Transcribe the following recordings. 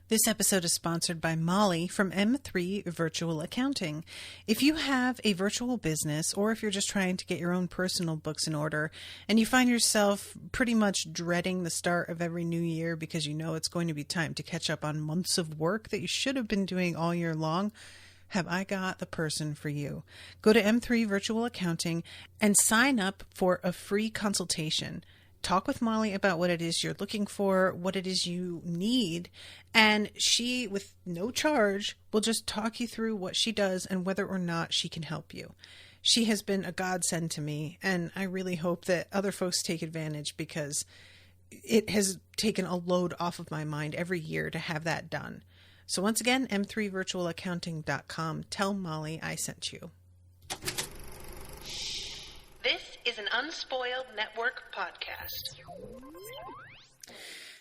This episode is sponsored by Molly from M3 Virtual Accounting. If you have a virtual business, or if you're just trying to get your own personal books in order, and you find yourself pretty much dreading the start of every new year because you know it's going to be time to catch up on months of work that you should have been doing all year long, have I got the person for you. Go to M3 Virtual Accounting and sign up for a free consultation. Talk with Molly about what it is you're looking for, what it is you need, and she, with no charge, will just talk you through what she does and whether or not she can help you. She has been a godsend to me, and I really hope that other folks take advantage because it has taken a load off of my mind every year to have that done. So once again, m3virtualaccounting.com. Tell Molly I sent you. This is an Unspoiled Network podcast.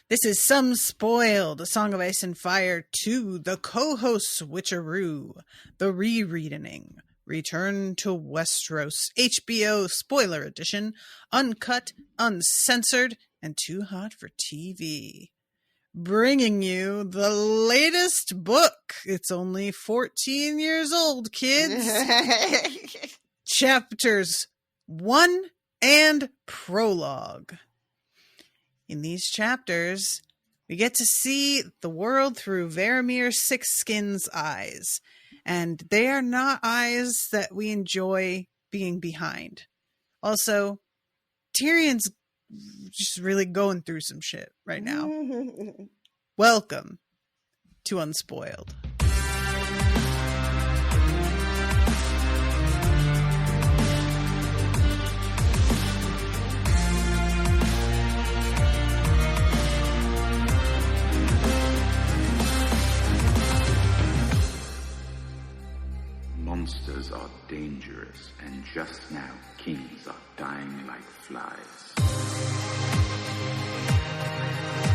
This is Some Spoiled, A Song of Ice and Fire 2, The Co-Host Switcheroo, The Rereading, Return to Westeros, HBO Spoiler Edition, Uncut, Uncensored, and Too Hot for TV. Bringing you the latest book. It's only 14 years old, kids. Chapters 1 and Prologue. In these chapters, we get to see the world through Varamyr Sixskin's eyes. And they are not eyes that we enjoy being behind. Also, Tyrion's just really going through some shit right now. Welcome to Unspoiled. Monsters are dangerous, and just now kings are dying like flies.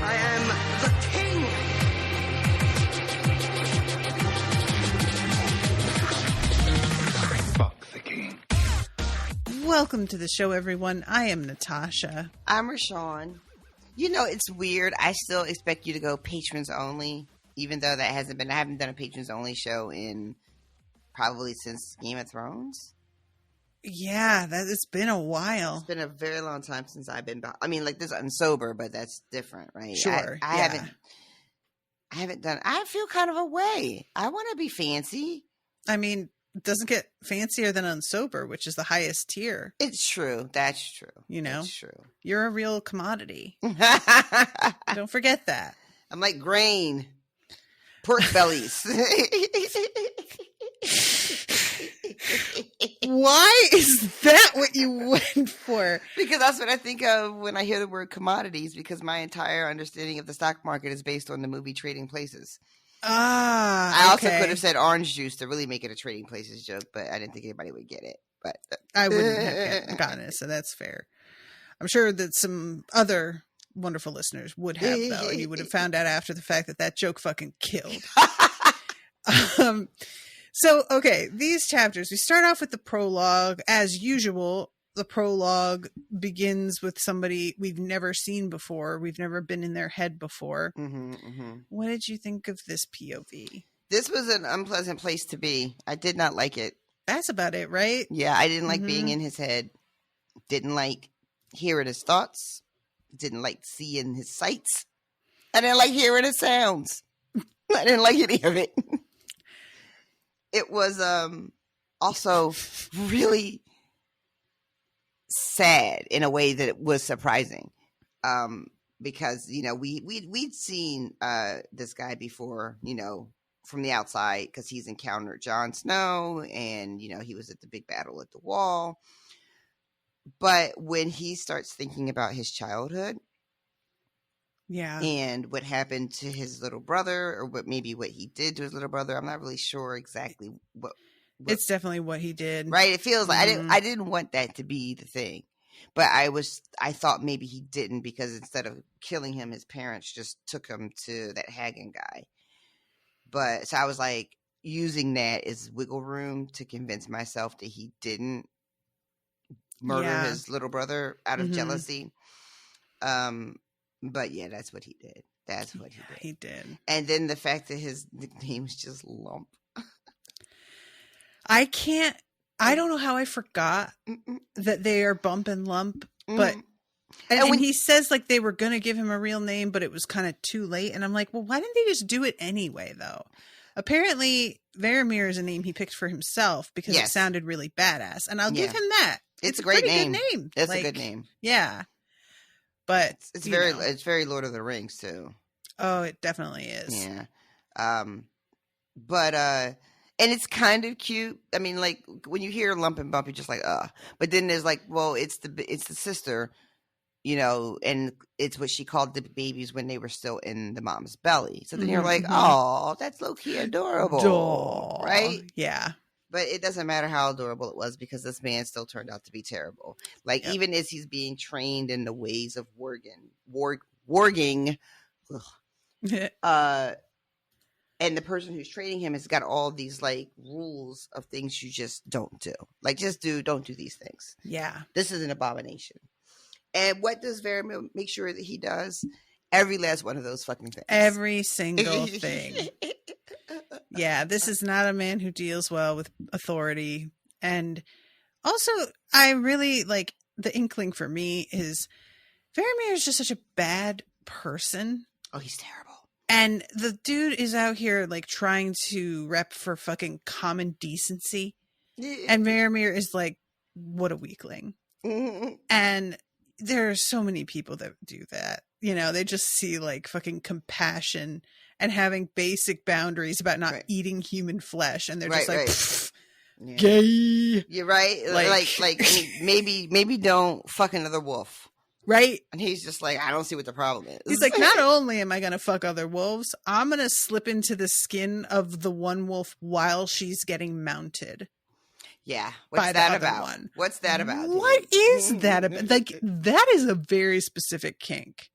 I am the king! Fuck the king. Welcome to the show, everyone. I am Natasha. I'm Rashawn. You know, it's weird. I still expect you to go patrons only, even though that hasn't been. I haven't done a patrons only show in probably since Game of Thrones. Yeah, it's been a while. It's been a very long time since I've been back. I mean, like this, I'm sober, but that's different, right? Sure. I haven't done. I feel kind of a way. I want to be fancy. I mean, it doesn't get fancier than unsober, which is the highest tier. It's true. That's true. You know, it's true. You're a real commodity. Don't forget that. I'm like grain, pork bellies. Why is that what you went for? Because that's what I think of when I hear the word commodities, because my entire understanding of the stock market is based on the movie Trading Places. I also could have said orange juice to really make it a Trading Places joke, but I didn't think anybody would get it. But I wouldn't have gotten it, so that's fair. I'm sure that some other wonderful listeners would have, though. You would have found out after the fact that joke fucking killed. So, okay, these chapters, we start off with the prologue. As usual, the prologue begins with somebody we've never seen before. We've never been in their head before. What did you think of this POV? This was an unpleasant place to be. I did not like it. That's about it, right? Yeah, I didn't like being in his head. Didn't like hearing his thoughts. Didn't like seeing his sights. I didn't like hearing his sounds. I didn't like any of it. It was also really sad in a way that it was surprising, because you know we'd seen this guy before, you know, from the outside, because he's encountered Jon Snow, and you know he was at the big battle at the Wall. But when he starts thinking about his childhood, and what happened to his little brother, or what he did to his little brother, I'm not really sure exactly what it's definitely what he did, right? It feels like I didn't want that to be the thing, but I thought maybe he didn't, because instead of killing him, his parents just took him to that Hagen guy. But so I was like using that as wiggle room to convince myself that he didn't murder his little brother out of jealousy. But yeah, that's what he did. That's what he did. He did. And then the fact that his nickname is just Lump. I don't know how I forgot that they are Bump and Lump, but and he says like they were going to give him a real name, but it was kind of too late. And I'm like, well, why didn't they just do it anyway, though? Apparently, Varamyr is a name he picked for himself because it sounded really badass. And I'll give him that. It's a great name. Good name. It's a good name. Yeah. But it's very Lord of the Rings, too. Oh, it definitely is. Yeah. But and it's kind of cute. I mean, like when you hear Lump and Bump, you're just like, but then there's like, well, it's the sister, you know, and it's what she called the babies when they were still in the mom's belly. So then you're like, oh, that's low-key adorable. Right? Yeah. But it doesn't matter how adorable it was because this man still turned out to be terrible. Like even as he's being trained in the ways of warging, and the person who's training him has got all these like rules of things you just don't do. Like don't do these things. Yeah. This is an abomination. And what does Varamyr make sure that he does? Every last one of those fucking things. Every single thing. Yeah, this is not a man who deals well with authority. And also, I really like the inkling for me is Varamyr is just such a bad person. Oh, he's terrible. And the dude is out here like trying to rep for fucking common decency. And Varamyr is like, what a weakling. And there are so many people that do that. You know, they just see like fucking compassion and having basic boundaries about not eating human flesh. And they're just like, gay. You're right. Like maybe don't fuck another wolf. Right. And he's just like, I don't see what the problem is. He's like, not only am I going to fuck other wolves, I'm going to slip into the skin of the one wolf while she's getting mounted. Yeah. What's that about? What's that about? What is that about? Like, that is a very specific kink.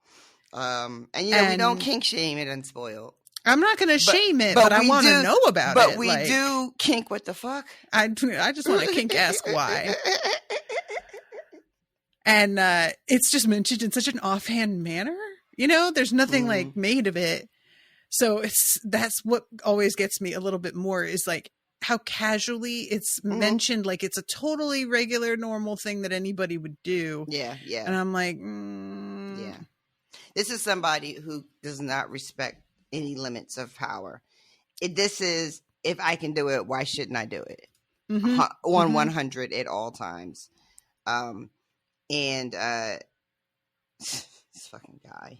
And we don't kink shame it and spoil. I'm not going to shame it, but I want to know about it. But we do kink what the fuck? I just want to kink ask why. And it's just mentioned in such an offhand manner. You know, there's nothing like made of it. So that's what always gets me a little bit more is like how casually it's mentioned. Like it's a totally regular, normal thing that anybody would do. Yeah, yeah. And I'm like, yeah. This is somebody who does not respect any limits of power. This is, if I can do it, why shouldn't I do it? 100 at all times. And this fucking guy.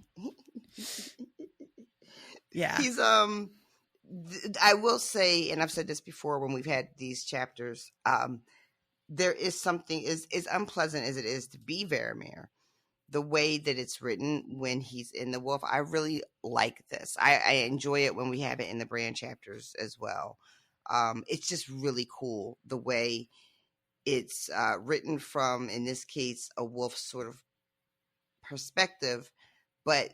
Yeah. He's I will say, and I've said this before when we've had these chapters, there is something as unpleasant as it is to be Varamyr. The way that it's written when he's in the wolf, I really like this. I enjoy it when we have it in the brand chapters as well. It's just really cool the way it's written from, in this case, a wolf sort of perspective, but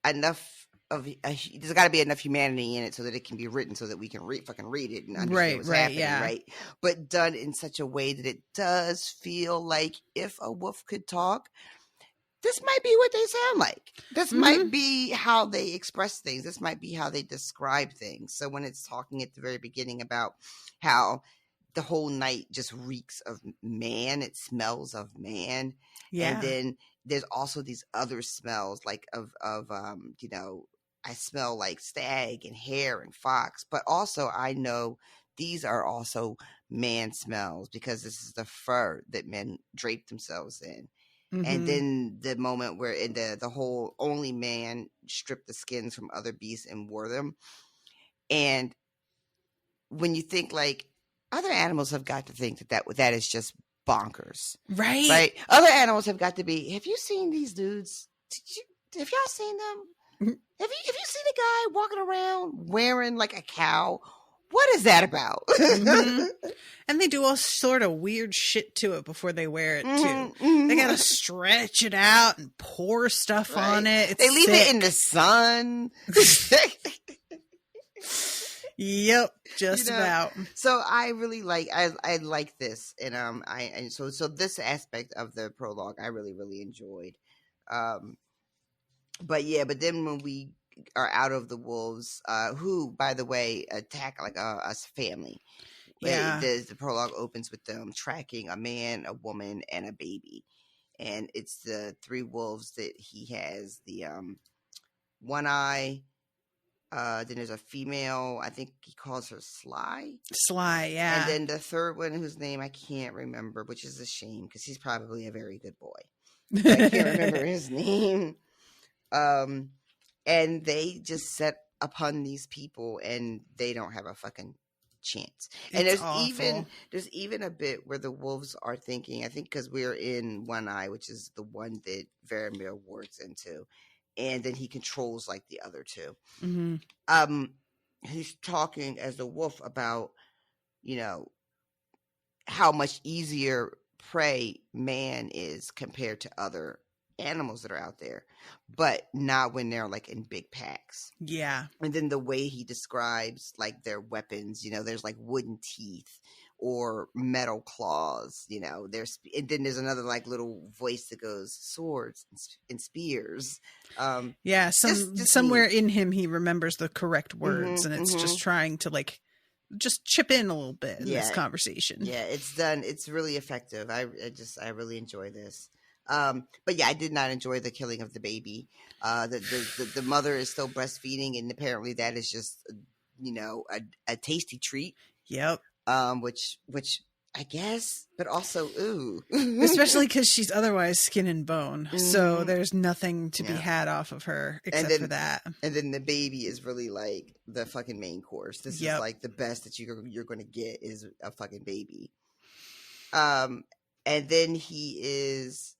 enough of there's got to be enough humanity in it so that it can be written so that we can fucking read it and understand what's happening, right? But done in such a way that it does feel like if a wolf could talk, this might be what they sound like. This might be how they express things. This might be how they describe things. So when it's talking at the very beginning about how the whole night just reeks of man, it smells of man. Yeah. And then there's also these other smells like of you know, I smell like stag and hare and fox, but also I know these are also man smells because this is the fur that men drape themselves in. And then the moment where in the whole only man stripped the skins from other beasts and wore them. And when you think like other animals have got to think that is just bonkers. Right. Other animals have got to be, have you seen these dudes? Have y'all seen them? Have you seen a guy walking around wearing like a cow? What is that about? And they do all sort of weird shit to it before they wear it too. They gotta stretch it out and pour stuff on it. They leave it in the sun. Yep, just about. So I really like I like this, and so this aspect of the prologue I really enjoyed. But then when we are out of the wolves, who, by the way, attack like a family. Yeah. The prologue opens with them tracking a man, a woman, and a baby. And it's the 3 wolves that he has. The one eye. Then there's a female. I think he calls her Sly. Sly, yeah. And then the third one, whose name I can't remember, which is a shame because he's probably a very good boy. But I can't remember his name. And they just set upon these people, and they don't have a fucking chance. And It's there's even a bit where the wolves are thinking, I think because we're in One Eye, which is the one that Varamyr wargs into, and then he controls like the other 2. Mm-hmm. He's talking as a wolf about, you know, how much easier prey man is compared to other animals that are out there, but not when they're like in big packs. Yeah. And then the way he describes like their weapons, you know, there's like wooden teeth or metal claws, you know, and then there's another like little voice that goes swords and spears. Yeah, somewhere in him he remembers the correct words, and it's just trying to like just chip in a little bit in this conversation. Yeah, it's done. It's really effective. I really enjoy this. But yeah, I did not enjoy the killing of the baby. The mother is still breastfeeding, and apparently that is just, you know, a tasty treat. Yep. Which I guess, but also ooh, especially because she's otherwise skin and bone, so there's nothing to be had off of her except for that. And then the baby is really like the fucking main course. This is like the best that you're going to get is a fucking baby. And then he is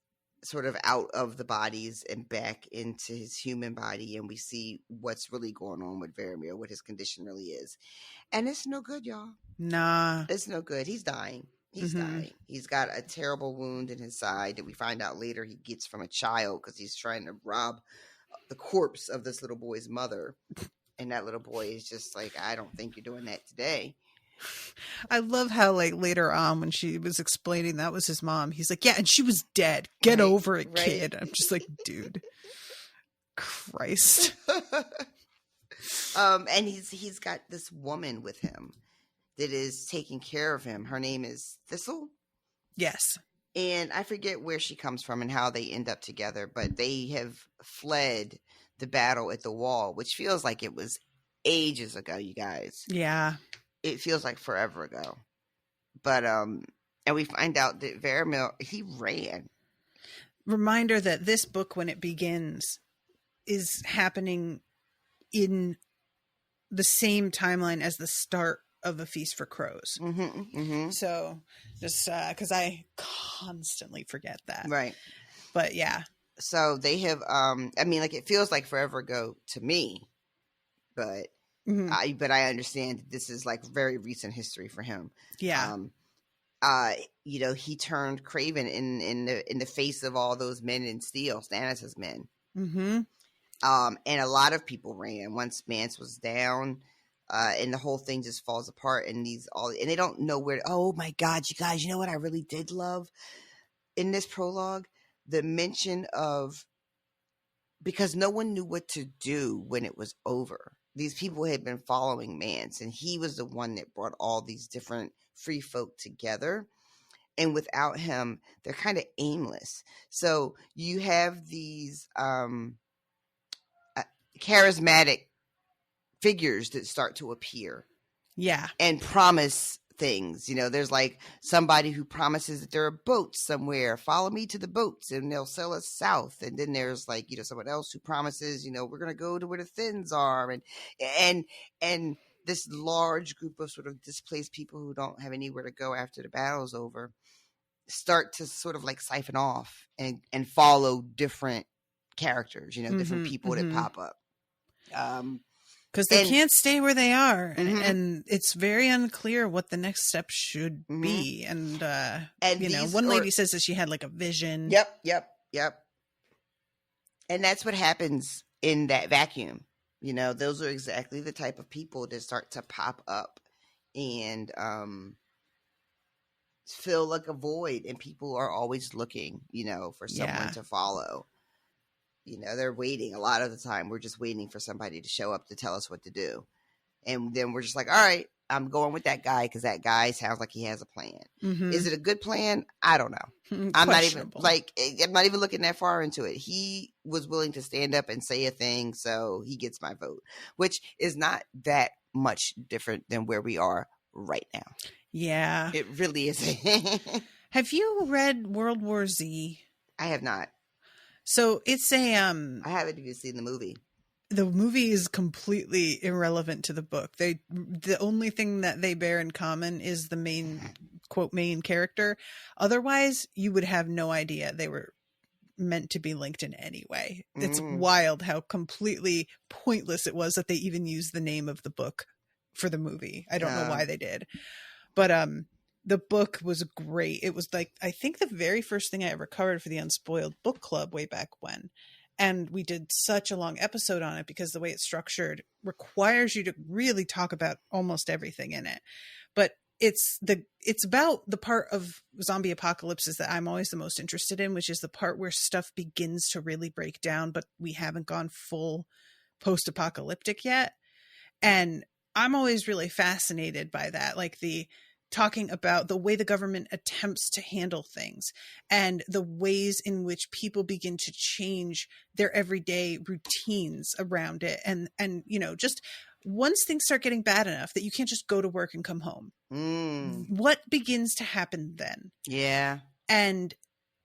sort of out of the bodies and back into his human body, and we see what's really going on with Varamyr, what his condition really is. And it's no good, y'all. Nah. It's no good. He's dying. He's dying. He's got a terrible wound in his side that we find out later he gets from a child because he's trying to rob the corpse of this little boy's mother. And that little boy is just like, I don't think you're doing that today. I love how like later on when she was explaining that was his mom, he's like, yeah, and she was dead. Get over it, kid. I'm just like, dude. Christ. And he's got this woman with him that is taking care of him. Her name is Thistle. Yes. And I forget where she comes from and how they end up together, but they have fled the battle at the wall, which feels like it was ages ago, you guys. Yeah. It feels like forever ago. But and we find out that Varamyr, he ran. Reminder that this book, when it begins, is happening in the same timeline as the start of A Feast for Crows. So just because I constantly forget that. Right. But yeah. So they have, I mean, like it feels like forever ago to me, but I understand that this is like very recent history for him. Yeah. You know, he turned Craven in the face of all those men in steel, Stannis' men. And a lot of people ran once Mance was down, and the whole thing just falls apart. And and they don't know where. Oh my God, you guys! You know what I really did love in this prologue? The mention of, because no one knew what to do when it was over. These people had been following Mance, and he was the one that brought all these different free folk together. And without him, they're kind of aimless. So you have these charismatic figures that start to appear. Yeah. And promise things. You know, there's like somebody who promises that there are boats somewhere. Follow me to the boats and they'll sail us south. And then there's like, you know, someone else who promises, you know, we're going to go to where the Thins are. And this large group of sort of displaced people who don't have anywhere to go after the battle's over start to sort of like siphon off and follow different characters, you know, different people that pop up. Because they can't stay where they are, and it's very unclear what the next step should be. And you know, one lady says that she had like a vision. Yep. And that's what happens in that vacuum. You know, those are exactly the type of people that start to pop up and fill like a void, and people are always looking, you know, for someone to follow. they're waiting a lot of the time. We're just waiting for somebody to show up to tell us what to do. And then we're just like, all right, I'm going with that guy because that guy sounds like he has a plan. Mm-hmm. Is it a good plan? I don't know. I'm not even looking that far into it. He was willing to stand up and say a thing, so he gets my vote, which is not that much different than where we are right now. Yeah. It really is. Have you read World War Z? I have not. So it's a I haven't even seen the movie. The movie is completely irrelevant to the book. The only thing that they bear in common is the main character. Otherwise, you would have no idea they were meant to be linked in any way. It's wild how completely pointless it was that they even used the name of the book for the movie. I don't know why they did. But the book was great. It was like, I think the very first thing I ever covered for the Unspoiled Book Club way back when. And we did such a long episode on it because the way it's structured requires you to really talk about almost everything in it. But it's about the part of zombie apocalypses that I'm always the most interested in, which is the part where stuff begins to really break down, but we haven't gone full post-apocalyptic yet. And I'm always really fascinated by that. Like talking about the way the government attempts to handle things and the ways in which people begin to change their everyday routines around it. And, just once things start getting bad enough that you can't just go to work and come home, what begins to happen then? Yeah. And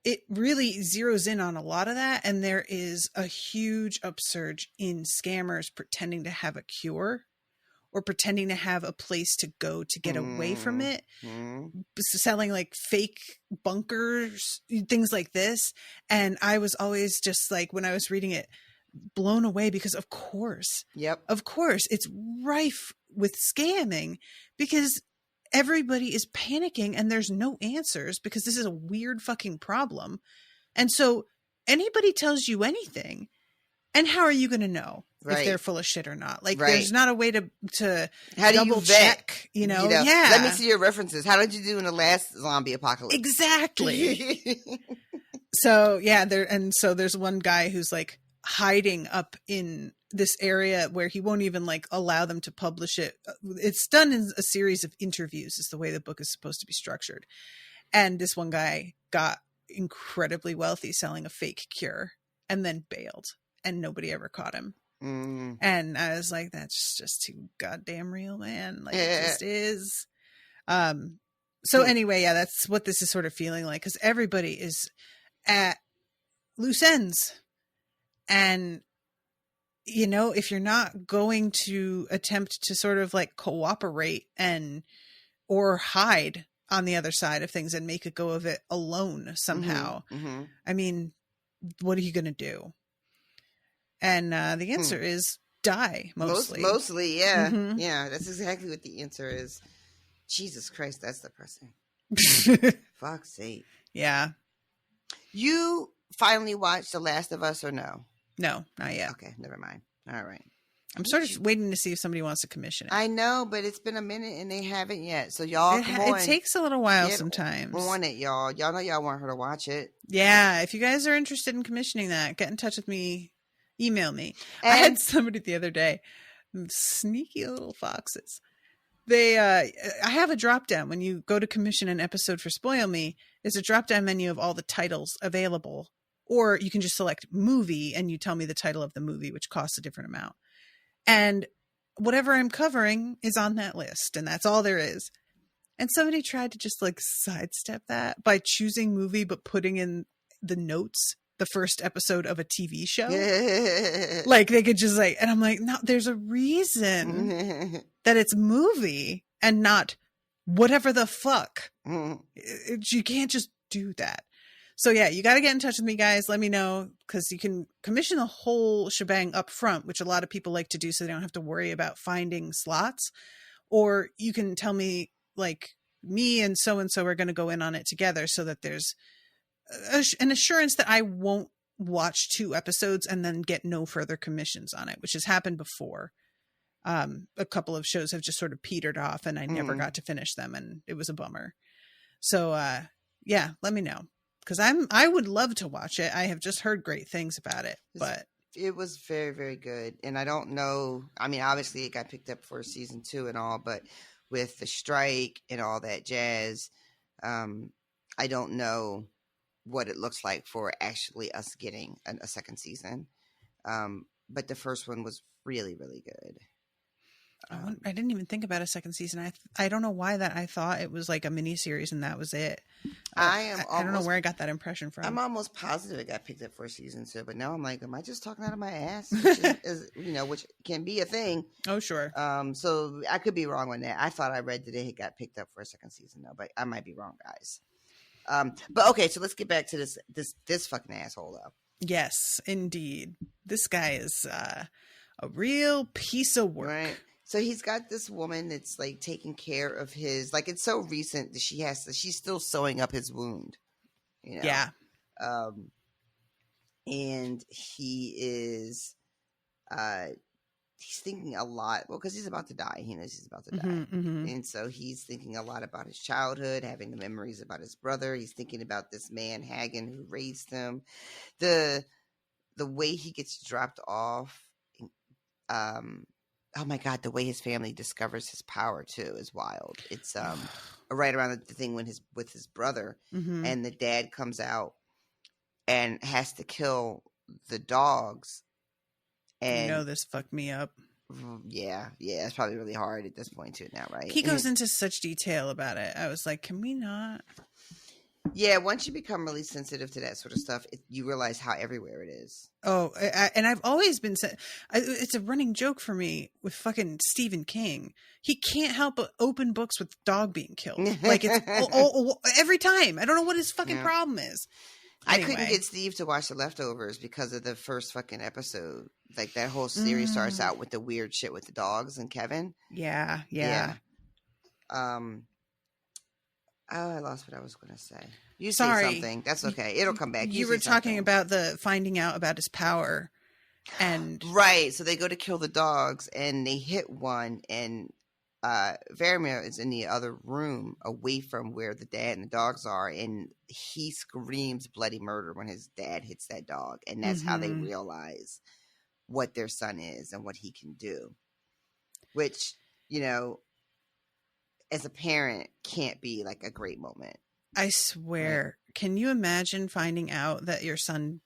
it really zeroes in on a lot of that. And there is a huge upsurge in scammers pretending to have a cure or pretending to have a place to go to get away from it, selling like fake bunkers, things like this. And I was always just like, when I was reading it, blown away because of course it's rife with scamming because everybody is panicking and there's no answers because this is a weird fucking problem. And so anybody tells you anything, and how are you going to know if they're full of shit or not? Like there's not a way to how double do you check, Yeah. Let me see your references. How did you do in the last zombie apocalypse? Exactly. So there's one guy who's like hiding up in this area where he won't even like allow them to publish it. It's done in a series of interviews is the way the book is supposed to be structured. And this one guy got incredibly wealthy selling a fake cure and then bailed. And nobody ever caught him. And I was like, that's just too goddamn real, man. Like it just is. So anyway, yeah, that's what this is sort of feeling like. Cause everybody is at loose ends. And, if you're not going to attempt to sort of like cooperate or hide on the other side of things and make a go of it alone somehow, I mean, what are you going to do? And the answer is die, mostly. Mostly, yeah. Yeah, that's exactly what the answer is. Jesus Christ, that's depressing. Fuck's sake. Yeah. You finally watched The Last of Us or no? No, not yet. Okay, never mind. All right. I'm sort of waiting to see if somebody wants to commission it. I know, but it's been a minute and they haven't yet. So y'all, come on. It takes a little while sometimes. On it, y'all. Y'all know y'all want her to watch it. Yeah, if you guys are interested in commissioning that, get in touch with me. Email me. I had somebody the other day, sneaky little foxes. I have a drop down when you go to commission an episode for Spoil Me. There's a drop down menu of all the titles available, or you can just select movie and you tell me the title of the movie, which costs a different amount. And whatever I'm covering is on that list, and that's all there is. And somebody tried to just like sidestep that by choosing movie but putting in the notes the first episode of a TV show. Like they could just like, and I'm like, no, there's a reason that it's movie and not whatever the fuck. You can't just do that. So yeah, you got to get in touch with me, guys. Let me know, because you can commission the whole shebang up front, which a lot of people like to do so they don't have to worry about finding slots. Or you can tell me like me and so are going to go in on it together so that there's an assurance that I won't watch 2 episodes and then get no further commissions on it, which has happened before. A couple of shows have just sort of petered off and I never got to finish them and it was a bummer. So, yeah, let me know. because I would love to watch it. I have just heard great things about it, but it was very, very good. And I don't know. I mean, obviously it got picked up for season 2 and all, but with the strike and all that jazz, I don't know what it looks like for actually us getting a second season. But the first one was really, really good. I didn't even think about a second season. I don't know why that I thought it was like a mini series and that was it. I don't know where I got that impression from. I'm almost positive it got picked up for season 2, but now I'm like, am I just talking out of my ass? Which can be a thing. Oh, sure. So I could be wrong on that. I thought I read that it got picked up for a second season though, but I might be wrong, guys. But okay, so let's get back to this fucking asshole though. Yes, indeed. This guy is a real piece of work. Right. So he's got this woman that's like taking care of his, like, it's so recent that she's still sewing up his wound. Yeah. And he is, he's thinking a lot, well, because he's about to die. He knows he's about to die. Mm-hmm. And so he's thinking a lot about his childhood, having the memories about his brother. He's thinking about this man, Hagen, who raised him. The way he gets dropped off, oh my God, the way his family discovers his power too is wild. It's right around the thing with his brother, mm-hmm. and the dad comes out and has to kill the dogs. And this fucked me up. Yeah, it's probably really hard at this point too now, right? He goes into such detail about it. I was like, can we not? Yeah, once you become really sensitive to that sort of stuff, you realize how everywhere it is. Oh, and I've always been said, it's a running joke for me with fucking Stephen King. He can't help but open books with dog being killed. Like it's every time. I don't know what his fucking problem is. Anyway. I couldn't get Steve to watch The Leftovers because of the first fucking episode. Like that whole series starts out with the weird shit with the dogs and Kevin. Yeah. Oh, I lost what I was going to say. You Sorry. say something. That's okay. It'll come back. You were talking about the finding out about his power. And right. So they go to kill the dogs and they hit one, and Varamyr is in the other room away from where the dad and the dogs are, and he screams bloody murder when his dad hits that dog. And that's how they realize what their son is and what he can do. Which, as a parent, can't be like a great moment. I swear. Right? Can you imagine finding out that your son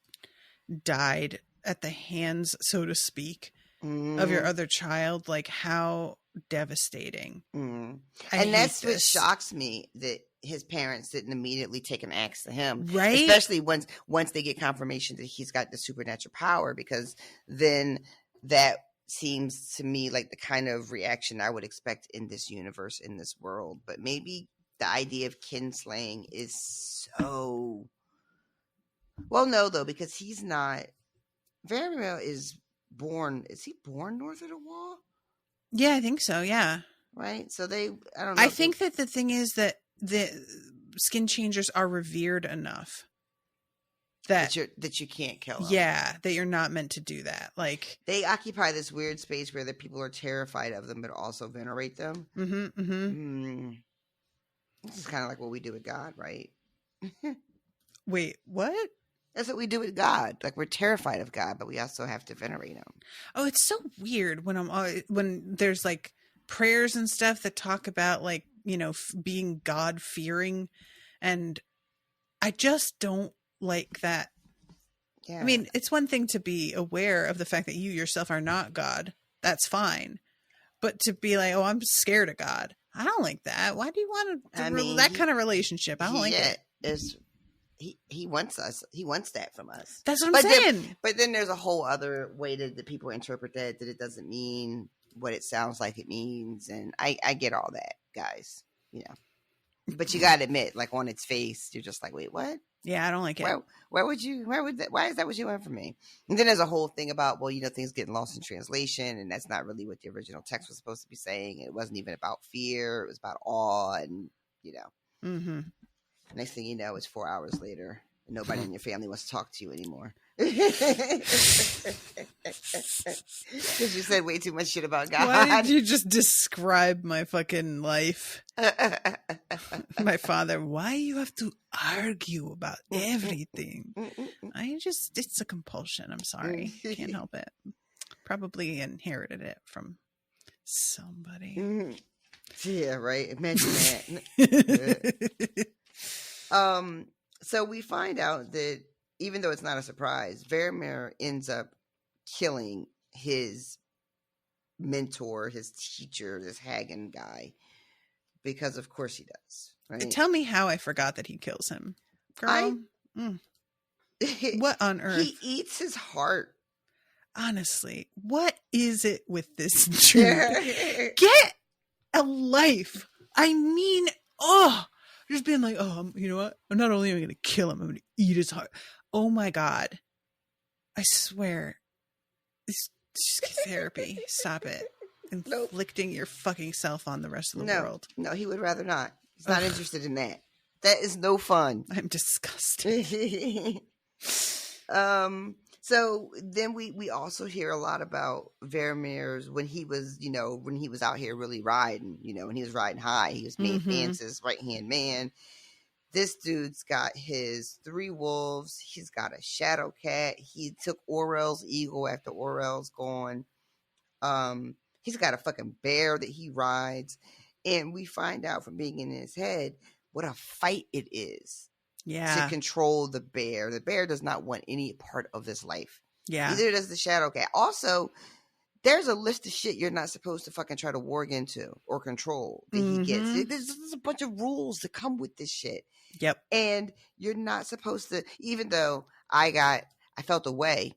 died at the hands, so to speak, of your other child? Like, how devastating. And that's what shocks me, that his parents didn't immediately take an axe to him. Right. Especially once they get confirmation that he's got the supernatural power, because then that seems to me like the kind of reaction I would expect in this universe, in this world. But maybe the idea of kinslaying is so... Well, no, though, because he's not... Varamyr is born... Is he born north of the wall? Yeah, I think so, yeah. Right? So I don't know. I think that the thing is that the skin changers are revered enough that you can't kill them. Yeah, that you're not meant to do that. Like, they occupy this weird space where the people are terrified of them but also venerate them. This is kind of like what we do with God, right? Wait, what? That's what we do with God. Like, we're terrified of God, but we also have to venerate him. Oh, it's so weird when there's like prayers and stuff that talk about like, being God fearing, and I just don't like that. Yeah. I mean, it's one thing to be aware of the fact that you yourself are not God. That's fine. But to be like, oh, I'm scared of God. I don't like that. Why do you want that kind of relationship? I don't like it. He wants us. He wants that from us. That's what I'm saying. But then there's a whole other way that people interpret that it doesn't mean what it sounds like it means. And I get all that, guys. But you got to admit, like, on its face, you're just like, wait, what? Yeah, I don't like it. Why is that what you want from me? And then there's a whole thing about, well, things getting lost in translation, and that's not really what the original text was supposed to be saying. It wasn't even about fear. It was about awe, and, Next thing you know, it's 4 hours later, and nobody in your family wants to talk to you anymore. Because you said way too much shit about God. Why did you just describe my fucking life? My father, why you have to argue about everything? It's a compulsion. I'm sorry. Can't help it. Probably inherited it from somebody. Yeah, right. Imagine that. So we find out that even though it's not a surprise, Varamyr ends up killing his mentor, his teacher, this Hagen guy, because of course he does. Right? Tell me how I forgot that he kills him, girl. What on earth? He eats his heart. Honestly, what is it with this dude? Get a life. I mean, just being like, you know what? Not only am I going to kill him, I'm going to eat his heart. Oh my God. I swear. It's just therapy. Stop it. Inflicting your fucking self on the rest of the world. No, he would rather not. He's not interested in that. That is no fun. I'm disgusted. So then we also hear a lot about Varamyr's when he was out here really riding, when he was riding high, he was Main Fance's right-hand man. This dude's got his 3 wolves. He's got a shadow cat. He took Orell's eagle after Orell's gone. He's got a fucking bear that he rides. And we find out from being in his head what a fight it is. Yeah. To control the bear. The bear does not want any part of this life. Yeah. Neither does the shadow cat. Also, there's a list of shit you're not supposed to fucking try to warg into or control that he gets. There's a bunch of rules that come with this shit. Yep. And you're not supposed to, even though I felt away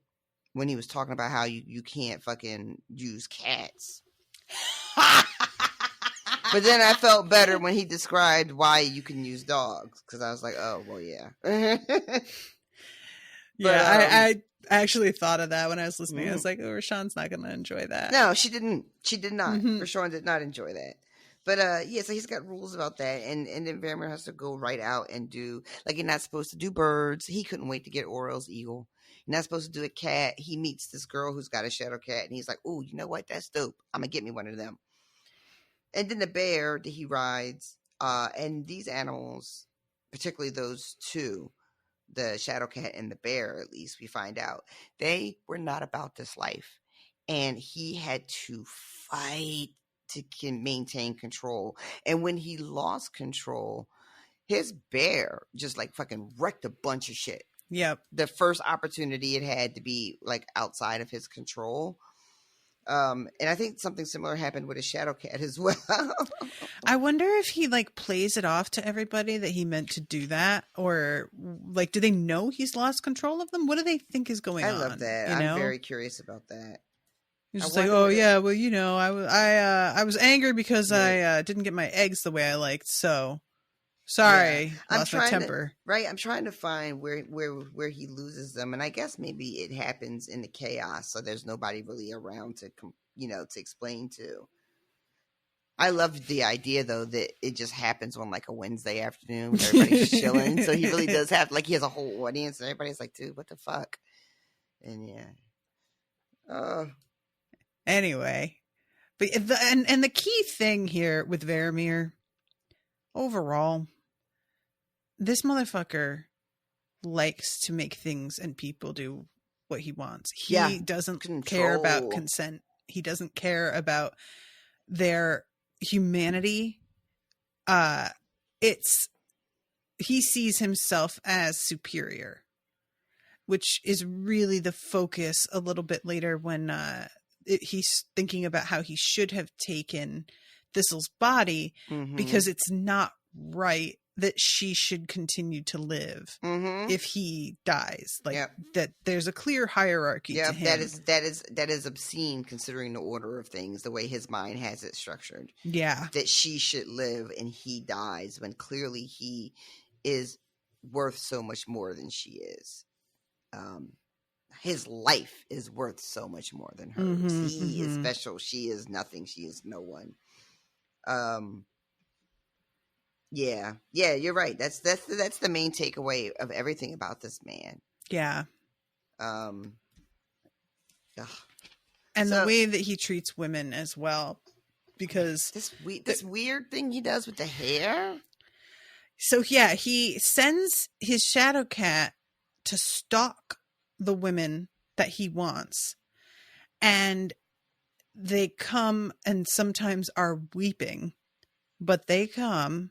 when he was talking about how you can't fucking use cats. But then I felt better when he described why you can use dogs, because I was like, oh, well, yeah. I actually thought of that when I was listening. I was like, oh, Rashawn's not going to enjoy that. No, she didn't. She did not. Rashawn did not enjoy that. But so he's got rules about that, and then Varamyr has to go right out and do, like, you're not supposed to do birds. He couldn't wait to get Orell's eagle. You're not supposed to do a cat. He meets this girl who's got a shadow cat, and he's like, oh, you know what? That's dope. I'm going to get me one of them. And then the bear that he rides, and these animals, particularly those 2, the shadow cat and the bear, at least we find out, they were not about this life. And he had to fight to maintain control. And when he lost control, his bear just like fucking wrecked a bunch of shit. Yep. The first opportunity it had to be like outside of his control. And I think something similar happened with a shadow cat as well. I wonder if he like plays it off to everybody that he meant to do that, or like, do they know he's lost control of them? What do they think is going on? I love that. I'm very curious about that. He's just like, oh yeah, well, I was angry because I didn't get my eggs the way I liked, so sorry, lost my temper. I'm trying to find where he loses them, and I guess maybe it happens in the chaos, so there's nobody really around to to explain to. I love the idea though that it just happens on like a Wednesday afternoon when everybody's chilling, so he really does have he has a whole audience, and everybody's like, dude, what the fuck? And yeah. Anyway, but the key thing here with Varamyr, overall, this motherfucker likes to make things and people do what he wants. He doesn't care about consent. He doesn't care about their humanity. He sees himself as superior, which is really the focus a little bit later when he's thinking about how he should have taken Thistle's body because it's not right that she should continue to live if he dies. That there's a clear hierarchy to him. That is obscene considering the order of things, the way his mind has it structured. Yeah. That she should live and he dies when clearly he is worth so much more than she is. His life is worth so much more than hers. He is special. She is nothing. She is no one. Yeah, you're right. That's the main takeaway of everything about this man. Yeah. Ugh. And So- the way that he treats women as well, because This weird thing he does with the hair. so yeah, he sends his shadow cat to stalk the women that he wants, and they come and sometimes are weeping, but they come,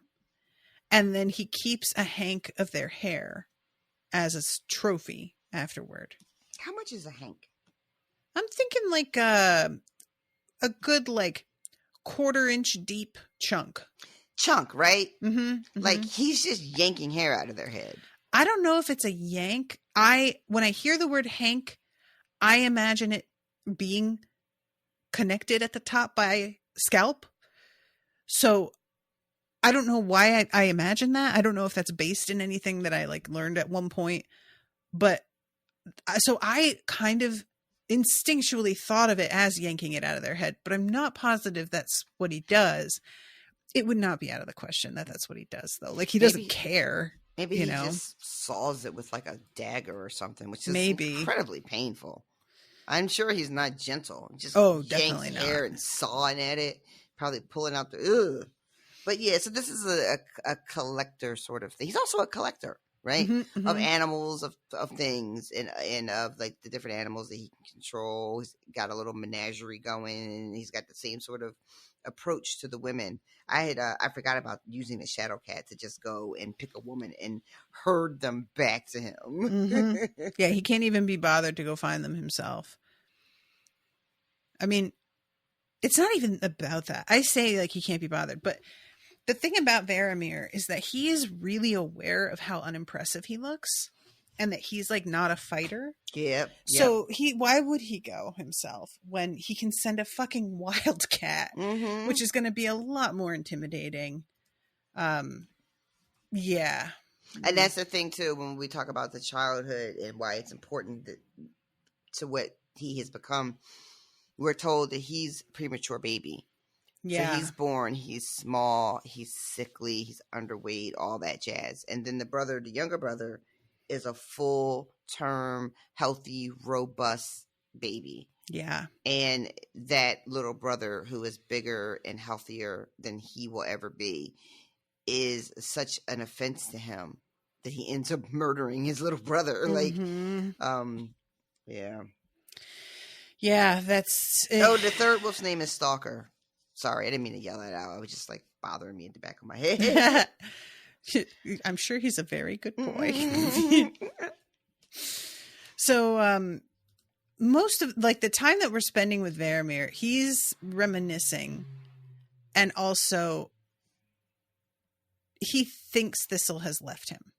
and then he keeps a hank of their hair as a trophy afterward. How much is a hank? I'm thinking like a good like 1/4 inch deep chunk. Chunk, right? Mm-hmm. Like he's just yanking hair out of their head. I don't know if it's a yank. When I hear the word hank, I imagine it being connected at the top by scalp. So I don't know why I imagine that. I don't know if that's based in anything that I like learned at one point, but so I kind of instinctually thought of it as yanking it out of their head, but I'm not positive that's what he does. It would not be out of the question that that's what he does, though. Like, he doesn't care. Maybe he just saws it with like a dagger or something, which is incredibly painful. I'm sure he's not gentle. Just definitely yanks hair and sawing at it, probably pulling out the ugh. But yeah, so this is a collector sort of thing. He's also a collector, right? Mm-hmm. Of animals, of things, and of like the different animals that he can control. He's got a little menagerie going, and he's got the same sort of approach to the women. I forgot about using the shadow cat to just go and pick a woman and herd them back to him. Mm-hmm. Yeah, he can't even be bothered to go find them himself. I mean, it's not even about that. I say like he can't be bothered, but the thing about Varamyr is that he is really aware of how unimpressive he looks, and that he's like not a fighter. Yep. So why would he go himself when he can send a fucking wildcat, which is going to be a lot more intimidating? Yeah. And that's the thing too, when we talk about the childhood and why it's important to what he has become. We're told that he's a premature baby. Yeah. So he's born, he's small, he's sickly, he's underweight, all that jazz. And then the younger brother, is a full-term, healthy, robust baby. Yeah. And that little brother, who is bigger and healthier than he will ever be, is such an offense to him that he ends up murdering his little brother. Like, yeah. Yeah, that's it. Oh, the third wolf's name is Stalker. Sorry, I didn't mean to yell that out. It was just like bothering me in the back of my head. I'm sure he's a very good boy. So, most of like the time that we're spending with Varamyr, he's reminiscing, and also he thinks Thistle has left him,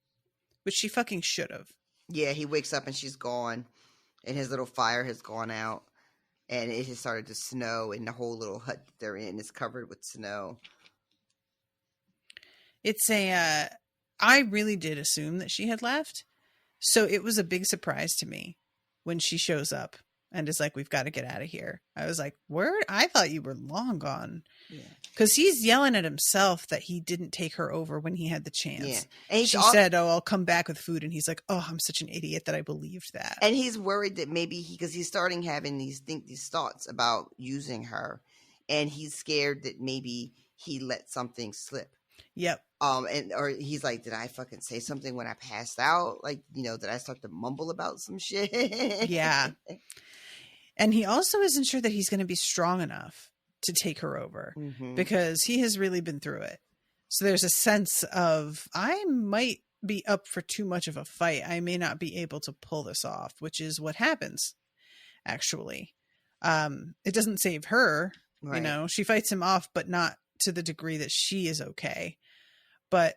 which she fucking should have. Yeah, he wakes up and she's gone, and his little fire has gone out, and it has started to snow, and the whole little hut that they're in is covered with snow. It's I really did assume that she had left. So it was a big surprise to me when she shows up and is like, we've got to get out of here. I was like, word? I thought you were long gone. Yeah. Because he's yelling at himself that he didn't take her over when he had the chance. Yeah. And she said, oh, I'll come back with food. And he's like, oh, I'm such an idiot that I believed that. And he's worried that maybe because he's starting having these thoughts about using her. And he's scared that maybe he let something slip. Yep. Or he's like, did I fucking say something when I passed out? Like, did I start to mumble about some shit? Yeah. And he also isn't sure that he's going to be strong enough to take her over because he has really been through it. So there's a sense of, I might be up for too much of a fight. I may not be able to pull this off, which is what happens, actually. It doesn't save her. Right. She fights him off, but not to the degree that she is okay. But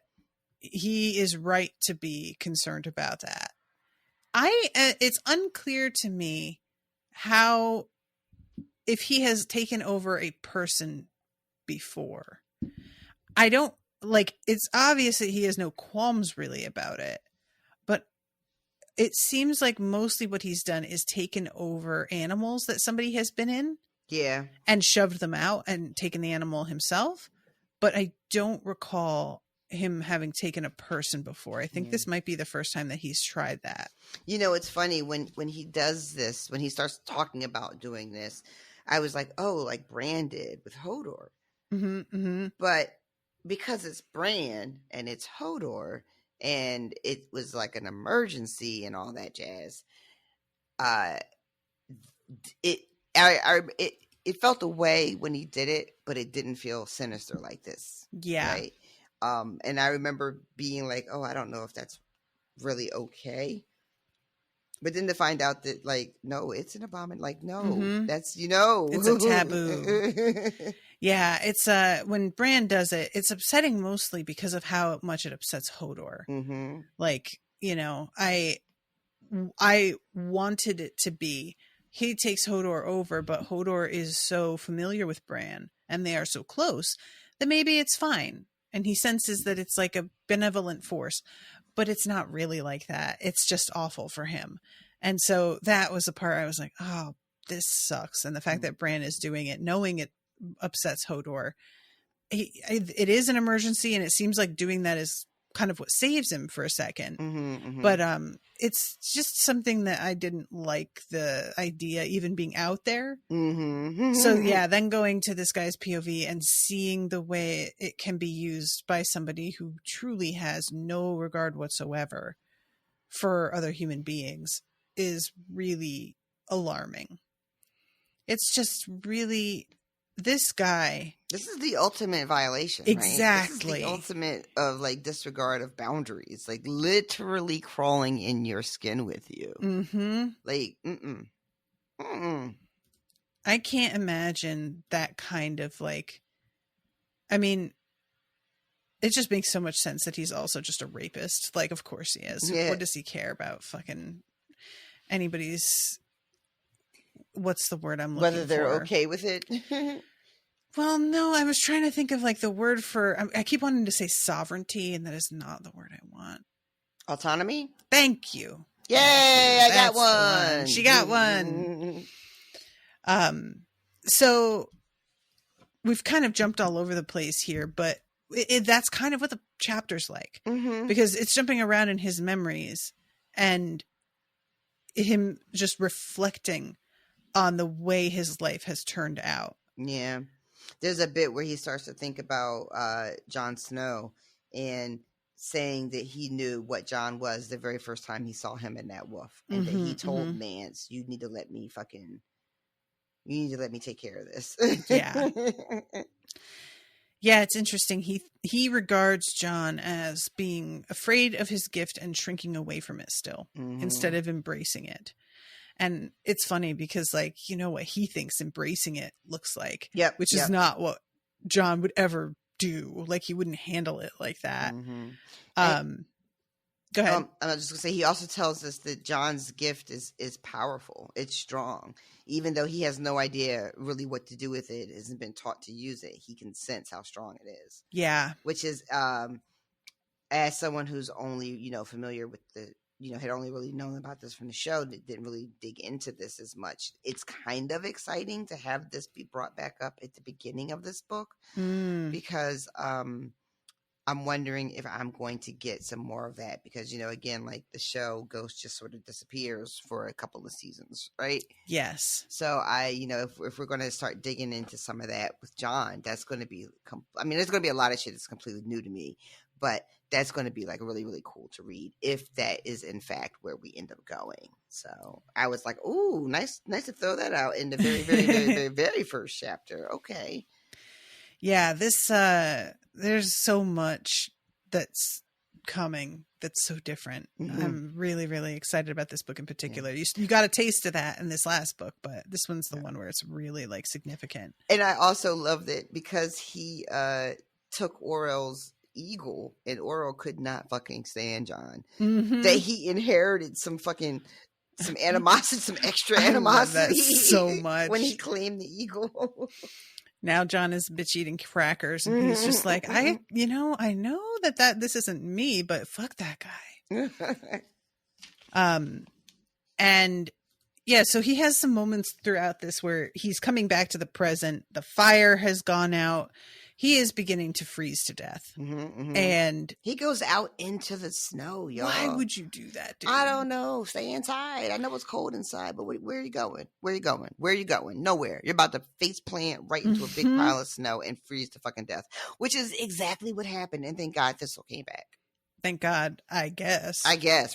he is right to be concerned about that. It's unclear to me how, if he has taken over a person before. I don't it's obvious that he has no qualms really about it, but it seems like mostly what he's done is taken over animals that somebody has been in. Yeah. And shoved them out and taken the animal himself. But I don't recall him having taken a person before. I think this might be the first time that he's tried that. You know, it's funny when he does this, when he starts talking about doing this, I was like, oh, like Bran did with Hodor. Mm-hmm, mm-hmm. But because it's Bran and it's Hodor and it was like an emergency and all that jazz, it felt a way when he did it, but it didn't feel sinister like this. Yeah. Right. And I remember being like, oh, I don't know if that's really okay. But then to find out that, like, no, it's an abomination. Like, no, that's, it's a taboo. Yeah. It's, when Bran does it, it's upsetting mostly because of how much it upsets Hodor. Mm-hmm. Like, I wanted it to be, he takes Hodor over, but Hodor is so familiar with Bran and they are so close that maybe it's fine. And he senses that it's like a benevolent force, but it's not really like that. It's just awful for him. And so that was the part I was like, oh, this sucks. And the fact that Bran is doing it, knowing it upsets Hodor, it is an emergency. And it seems like doing that is kind of what saves him for a second. But it's just something that I didn't like, the idea even being out there. So yeah, then going to this guy's POV and seeing the way it can be used by somebody who truly has no regard whatsoever for other human beings is really alarming. It's just really, this guy. This is the ultimate violation. Exactly. Right? This is the ultimate of like disregard of boundaries, like literally crawling in your skin with you. Like, I can't imagine that kind of like, I mean, it just makes so much sense that he's also just a rapist. Like, of course he is. Yeah. What does he care about fucking anybody's, what's the word I'm looking for? Whether they're okay with it. Well, no, I was trying to think of like the word for, I keep wanting to say sovereignty, and that is not the word I want. Autonomy? Thank you. Yay, I got one. She got one. So we've kind of jumped all over the place here, but that's kind of what the chapter's like, because it's jumping around in his memories and him just reflecting on the way his life has turned out. Yeah. There's a bit where he starts to think about Jon Snow and saying that he knew what Jon was the very first time he saw him in that wolf, and that he told Mance, you need to let me take care of this. Yeah. Yeah, it's interesting. He regards Jon as being afraid of his gift and shrinking away from it still, instead of embracing it. And it's funny because, like, what he thinks embracing it looks like, which is not what Jon would ever do. Like, he wouldn't handle it like that. Go ahead. I was just gonna say, he also tells us that Jon's gift is powerful. It's strong, even though he has no idea really what to do with it. Hasn't been taught to use it. He can sense how strong it is. Yeah, which is, as someone who's only familiar with the. Had only really known about this from the show, didn't really dig into this as much. It's kind of exciting to have this be brought back up at the beginning of this book, because I'm wondering if I'm going to get some more of that, because, again, like the show, Ghost just sort of disappears for a couple of seasons, right? Yes. So if we're going to start digging into some of that with Jon, that's going to be, there's going to be a lot of shit that's completely new to me, but that's going to be like really, really cool to read if that is in fact where we end up going. So I was like, ooh, nice to throw that out in the very, very, very, very, very first chapter. Okay. Yeah, this there's so much that's coming that's so different. I'm really, really excited about this book in particular. You got a taste of that in this last book, but this one's the one where it's really like significant. And I also loved it because he took Orell's eagle, and Orell could not fucking stand Jon. That he inherited some animosity, some extra animosity. I love that so much when he claimed the eagle. Now Jon is bitch eating crackers, and he's just like, I know that this isn't me, but fuck that guy. And yeah, so he has some moments throughout this where he's coming back to the present. The fire has gone out. he is beginning to freeze to death. And he goes out into the snow, y'all. Why would you do that, dude? I don't know. Stay inside. I know it's cold inside, but where are you going? Where are you going? Where are you going? Nowhere. You're about to face plant right into a big pile of snow and freeze to fucking death, which is exactly what happened. And thank God Thistle came back. Thank God, I guess.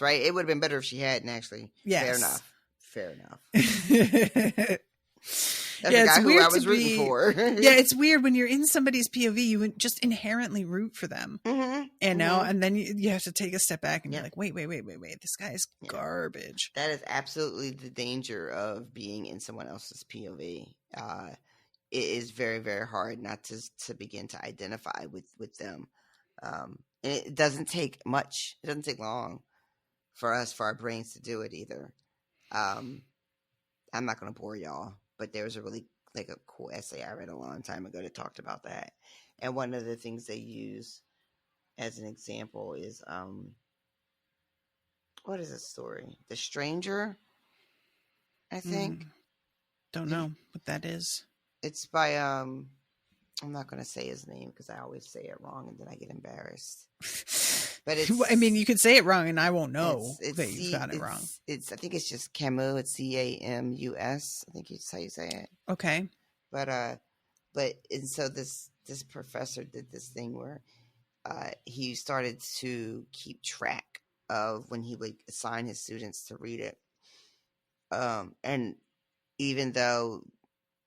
Right? It would have been better if she hadn't, actually. Yes. Fair enough. That's the guy who I was rooting for. Yeah, it's weird when you're in somebody's POV, you just inherently root for them. You know, and then you have to take a step back and you're like, wait, this guy is garbage. That is absolutely the danger of being in someone else's POV. It is very, very hard not to begin to identify with them. And it doesn't take much. It doesn't take long for our brains to do it either. I'm not going to bore y'all, but there was a really a cool essay I read a long time ago that talked about that. And one of the things they use as an example is what is this story? The Stranger, I think. Don't know what that is. It's by I'm not going to say his name because I always say it wrong and then I get embarrassed. But it's, I mean, you could say it wrong and I won't know that you got it wrong. I think it's just Camus. It's Camus. I think that's how you say it. Okay. But and so this professor did this thing where he started to keep track of when he would assign his students to read it. And even though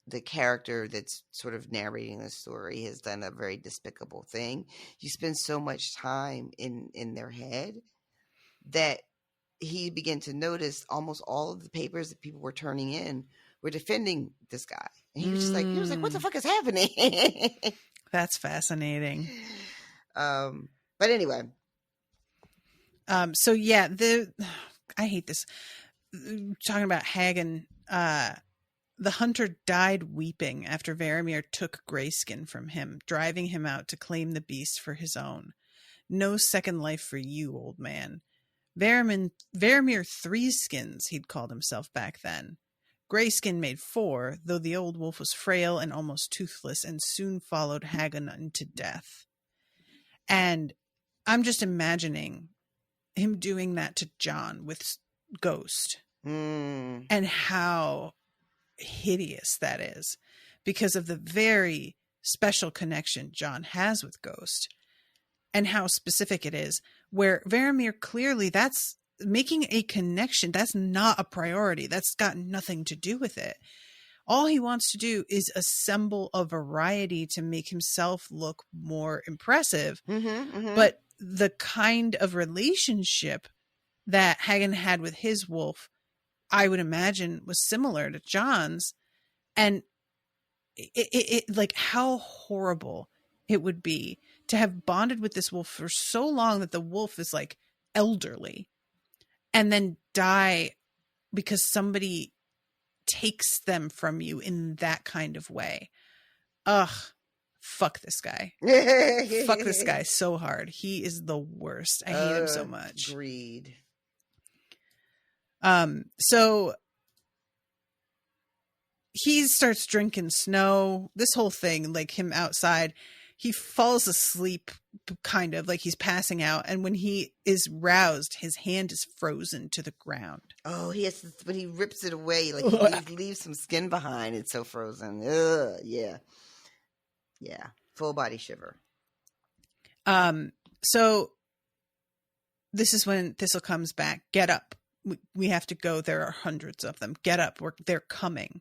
the character that's sort of narrating the story has done a very despicable thing, you spend so much time in their head that he began to notice almost all of the papers that people were turning in were defending this guy. And he was just like, what the fuck is happening? That's fascinating. But anyway. So yeah, I hate this. Talking about Hagen, the hunter died weeping after Varamyr took Grayskin from him, driving him out to claim the beast for his own. No second life for you, old man. Varamyr 3 skins, he'd called himself back then. Grayskin made 4, though the old wolf was frail and almost toothless and soon followed Hagen into death. And I'm just imagining him doing that to John with Ghost. And how hideous that is because of the very special connection John has with Ghost and how specific it is, where Varamyr clearly that's making a connection. That's not a priority. That's got nothing to do with it. All he wants to do is assemble a variety to make himself look more impressive. But the kind of relationship that Hagen had with his wolf, I would imagine, was similar to John's. And it like how horrible it would be to have bonded with this wolf for so long that the wolf is like elderly and then die because somebody takes them from you in that kind of way. Ugh. Fuck this guy. Fuck this guy so hard. He is the worst. I hate him so much. Agreed. So he starts drinking snow, this whole thing, like him outside, he falls asleep kind of like he's passing out. And when he is roused, his hand is frozen to the ground. Oh, when he rips it away, like he leaves some skin behind. It's so frozen. Ugh, yeah. Yeah. Full body shiver. So this is when Thistle comes back. Get up. We have to go. There are hundreds of them. Get up. They're coming.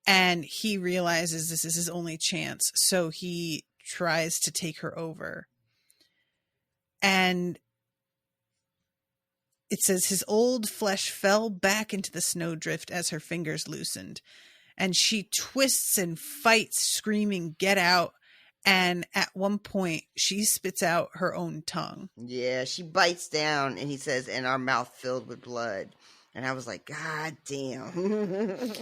And he realizes this is his only chance. So he tries to take her over. And it says his old flesh fell back into the snowdrift as her fingers loosened. And she twists and fights, screaming, get out. And at one point, she spits out her own tongue. Yeah, she bites down, and he says, and our mouth filled with blood. And I was like, God damn.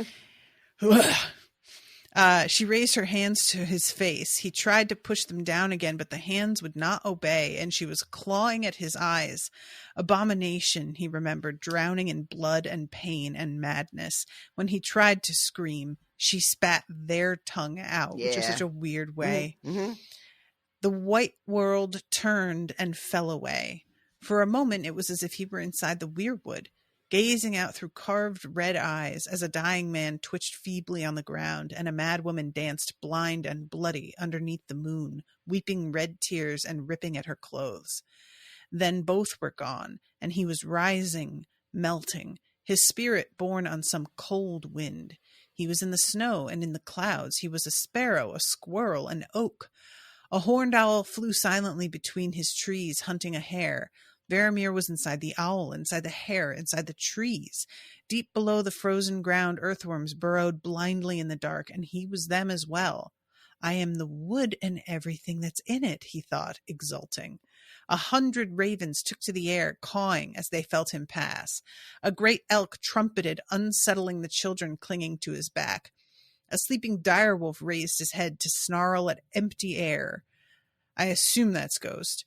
She raised her hands to his face. He tried to push them down again, but the hands would not obey, and she was clawing at his eyes. Abomination, he remembered, drowning in blood and pain and madness. When he tried to scream, she spat their tongue out, which is such a weird way. Mm-hmm. The white world turned and fell away. For a moment, it was as if he were inside the weirwood, gazing out through carved red eyes as a dying man twitched feebly on the ground and a mad woman danced blind and bloody underneath the moon, weeping red tears and ripping at her clothes. Then both were gone, and he was rising, melting, his spirit borne on some cold wind. He was in the snow and in the clouds. He was a sparrow, a squirrel, an oak. A horned owl flew silently between his trees, hunting a hare. Varamyr was inside the owl, inside the hare, inside the trees. Deep below the frozen ground, earthworms burrowed blindly in the dark, and he was them as well. I am the wood and everything that's in it, he thought, exulting. 100 ravens took to the air, cawing as they felt him pass. A great elk trumpeted, unsettling the children clinging to his back. A sleeping direwolf raised his head to snarl at empty air. I assume that's Ghost.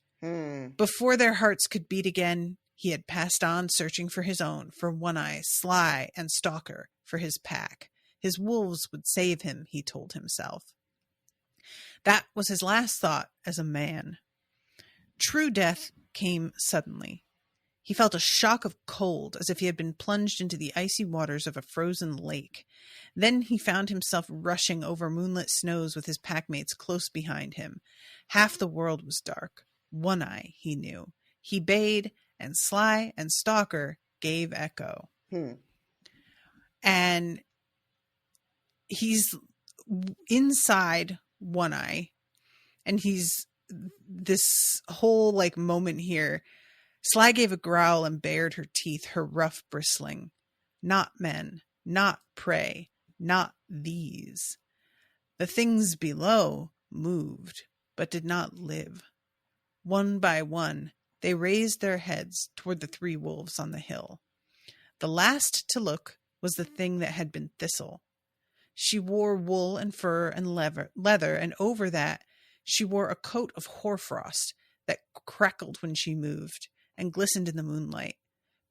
Before their hearts could beat again, he had passed on, searching for his own, for One-Eye, Sly, and Stalker, for his pack. His wolves would save him, he told himself. That was his last thought as a man. True death came suddenly. He felt a shock of cold, as if he had been plunged into the icy waters of a frozen lake. Then he found himself rushing over moonlit snows with his packmates close behind him. Half the world was dark. One-Eye, he knew. He bayed, and Sly and Stalker gave echo. And he's inside One-Eye, and he's this whole like moment here. Sly gave a growl and bared her teeth, her rough bristling. Not men, not prey, not these. The things below moved, but did not live. One by one, they raised their heads toward the 3 wolves on the hill. The last to look was the thing that had been Thistle. She wore wool and fur and leather, and over that she wore a coat of hoarfrost that crackled when she moved and glistened in the moonlight.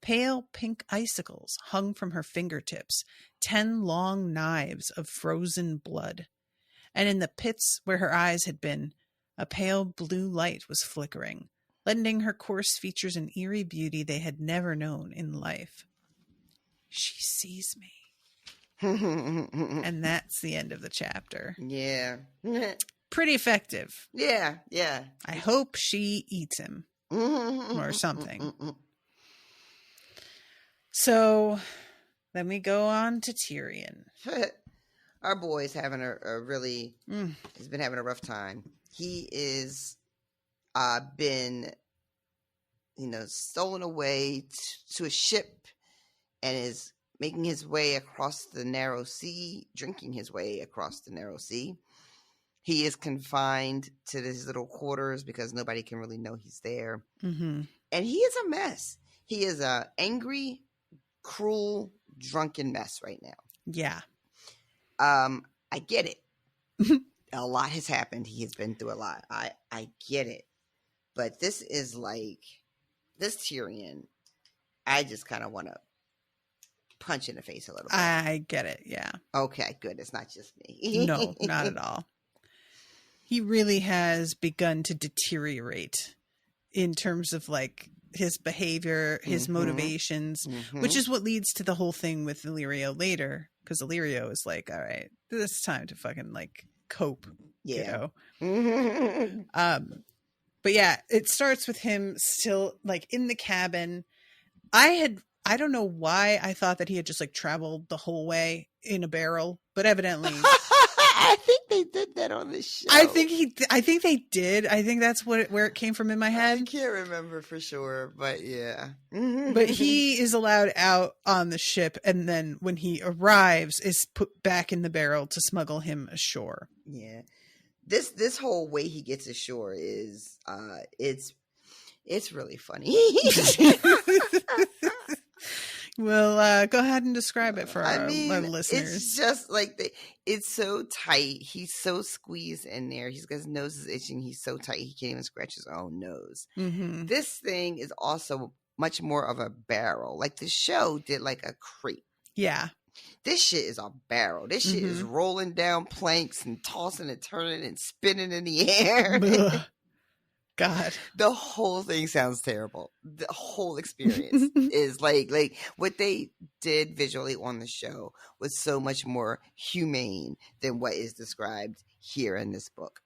Pale pink icicles hung from her fingertips, 10 long knives of frozen blood. And in the pits where her eyes had been, a pale blue light was flickering, lending her coarse features an eerie beauty they had never known in life. She sees me. And that's the end of the chapter. Yeah. Pretty effective. Yeah, yeah. I hope she eats him or something. So then we go on to Tyrion. Our boy's having a really, he's been having a rough time. He is been, stolen away to a ship and is making his way across the narrow sea, drinking his way across the narrow sea. He is confined to his little quarters because nobody can really know he's there. Mm-hmm. And he is a mess. He is a angry, cruel, drunken mess right now. Yeah. I get it. A lot has happened. He has been through a lot. I get it. But this is like, this Tyrion, I just kind of want to punch in the face a little bit. I get it, yeah. Okay, good. It's not just me. No, not at all. He really has begun to deteriorate in terms of like his behavior, his motivations, which is what leads to the whole thing with Illyrio later. Because Illyrio is like, all right, this is time to fucking like cope. Yeah. But yeah, it starts with him still like in the cabin. I don't know why I thought that he had just like traveled the whole way in a barrel, but evidently I think they did that on the show. I think they did. I think that's where it came from in my head. I can't remember for sure, but yeah. But he is allowed out on the ship, and then when he arrives, is put back in the barrel to smuggle him ashore. Yeah, this whole way he gets ashore is it's really funny. Well, go ahead and describe it for our listeners. It's just like it's so tight. He's so squeezed in there. His nose is itching. He's so tight he can't even scratch his own nose. Mm-hmm. This thing is also much more of a barrel. Like the show did like a crate. Yeah. This shit is a barrel. This shit is rolling down planks and tossing and turning and spinning in the air. Ugh. God. The whole thing sounds terrible. The whole experience is like what they did visually on the show was so much more humane than what is described here in this book.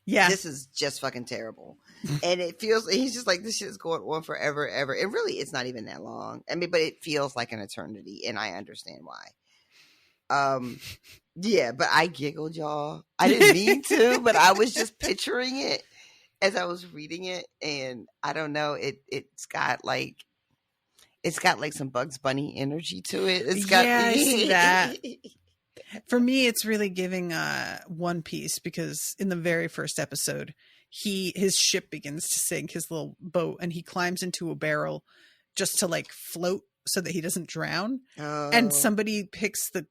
Yeah. This is just fucking terrible. And it feels, he's just like, this shit is going on forever, ever. And really, it's not even that long. I mean, but it feels like an eternity, and I understand why. Yeah, but I giggled, y'all. I didn't mean to, but I was just picturing it as I was reading it, and I don't know, it's got like some Bugs Bunny energy to it. It's got I see that. For me, it's really giving One Piece, because in the very first episode, his ship begins to sink, his little boat, and he climbs into a barrel just to like float so that he doesn't drown. Oh. And somebody picks the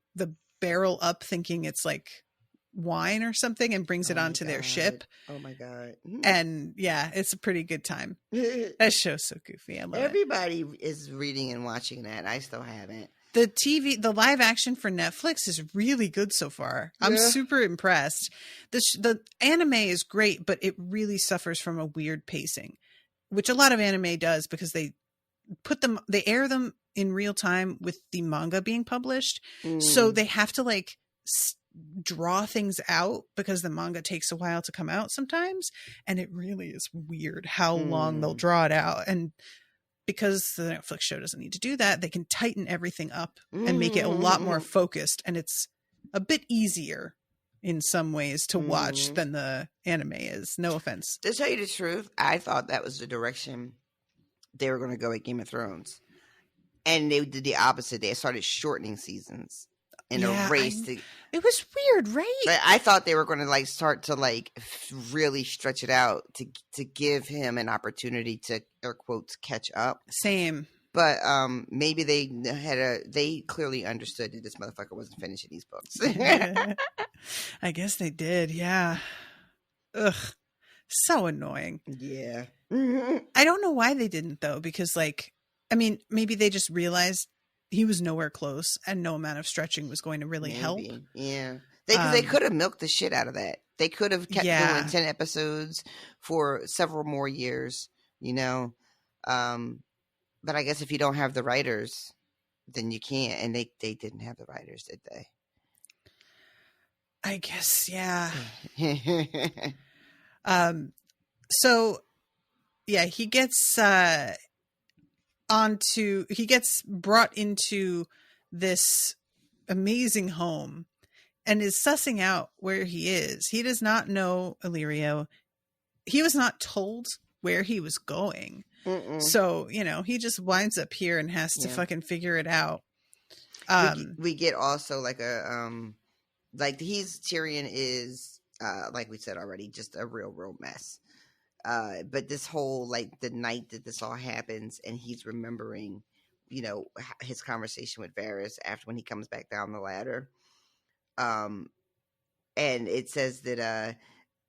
barrel up thinking it's like wine or something and brings it onto their ship. Oh my God. And yeah, it's a pretty good time. That show's so goofy. I love it. Everybody is reading and watching that. I still haven't. The live action for Netflix is really good so far. I'm super impressed. The anime is great, but it really suffers from a weird pacing, which a lot of anime does, because they air them in real time with the manga being published. So they have to like draw things out, because the manga takes a while to come out sometimes. And it really is weird how long they'll draw it out. And because the Netflix show doesn't need to do that, they can tighten everything up and make it a lot more focused. And it's a bit easier in some ways to watch than the anime is. No offense. To tell you the truth, I thought that was the direction they were going to go at Game of Thrones. And they did the opposite. They started shortening seasons in a race to... It was weird, right? I thought they were going to like start to like really stretch it out to give him an opportunity to, air quotes, catch up. Same. But maybe they clearly understood that this motherfucker wasn't finishing these books. I guess they did, yeah. Ugh. So annoying. Yeah. I don't know why they didn't, though, because like, I mean, maybe they just realized he was nowhere close and no amount of stretching was going to really help. Yeah. They could have milked the shit out of that. They could have kept doing 10 episodes for several more years, you know. But I guess if you don't have the writers, then you can't. And they didn't have the writers, did they? I guess, yeah. So yeah, he gets brought into this amazing home and is sussing out where he is. He does not know Illyrio. He was not told where he was going. So, you know, he just winds up here and has to fucking figure it out. We get also like Tyrion is, like we said already, just a real mess. But this whole, like, the night that this all happens, and he's remembering, you know, his conversation with Varys after when he comes back down the ladder. And it says that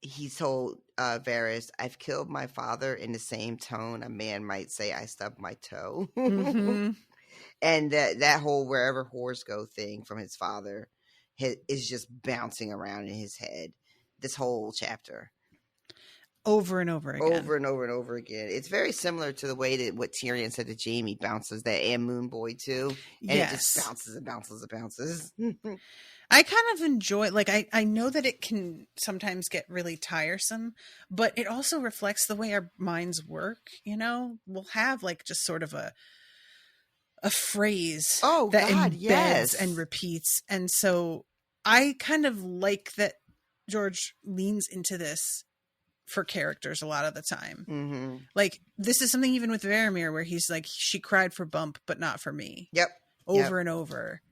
he told Varys, "I've killed my father," in the same tone a man might say, "I stubbed my toe." And that whole wherever whores go thing from his father is just bouncing around in his head this whole chapter. Over and over again. Over and over and over again. It's very similar to the way that what Tyrion said to Jaime bounces that and Moon Boy too. And it just bounces and bounces and bounces. I kind of enjoy, like, I know that it can sometimes get really tiresome, but it also reflects the way our minds work, you know? We'll have, like, just sort of a phrase that embeds and repeats. And so I kind of like that George leans into this for characters a lot of the time. Like, this is something even with Varamyr where he's like, she cried for Bump, but not for me. Over and over.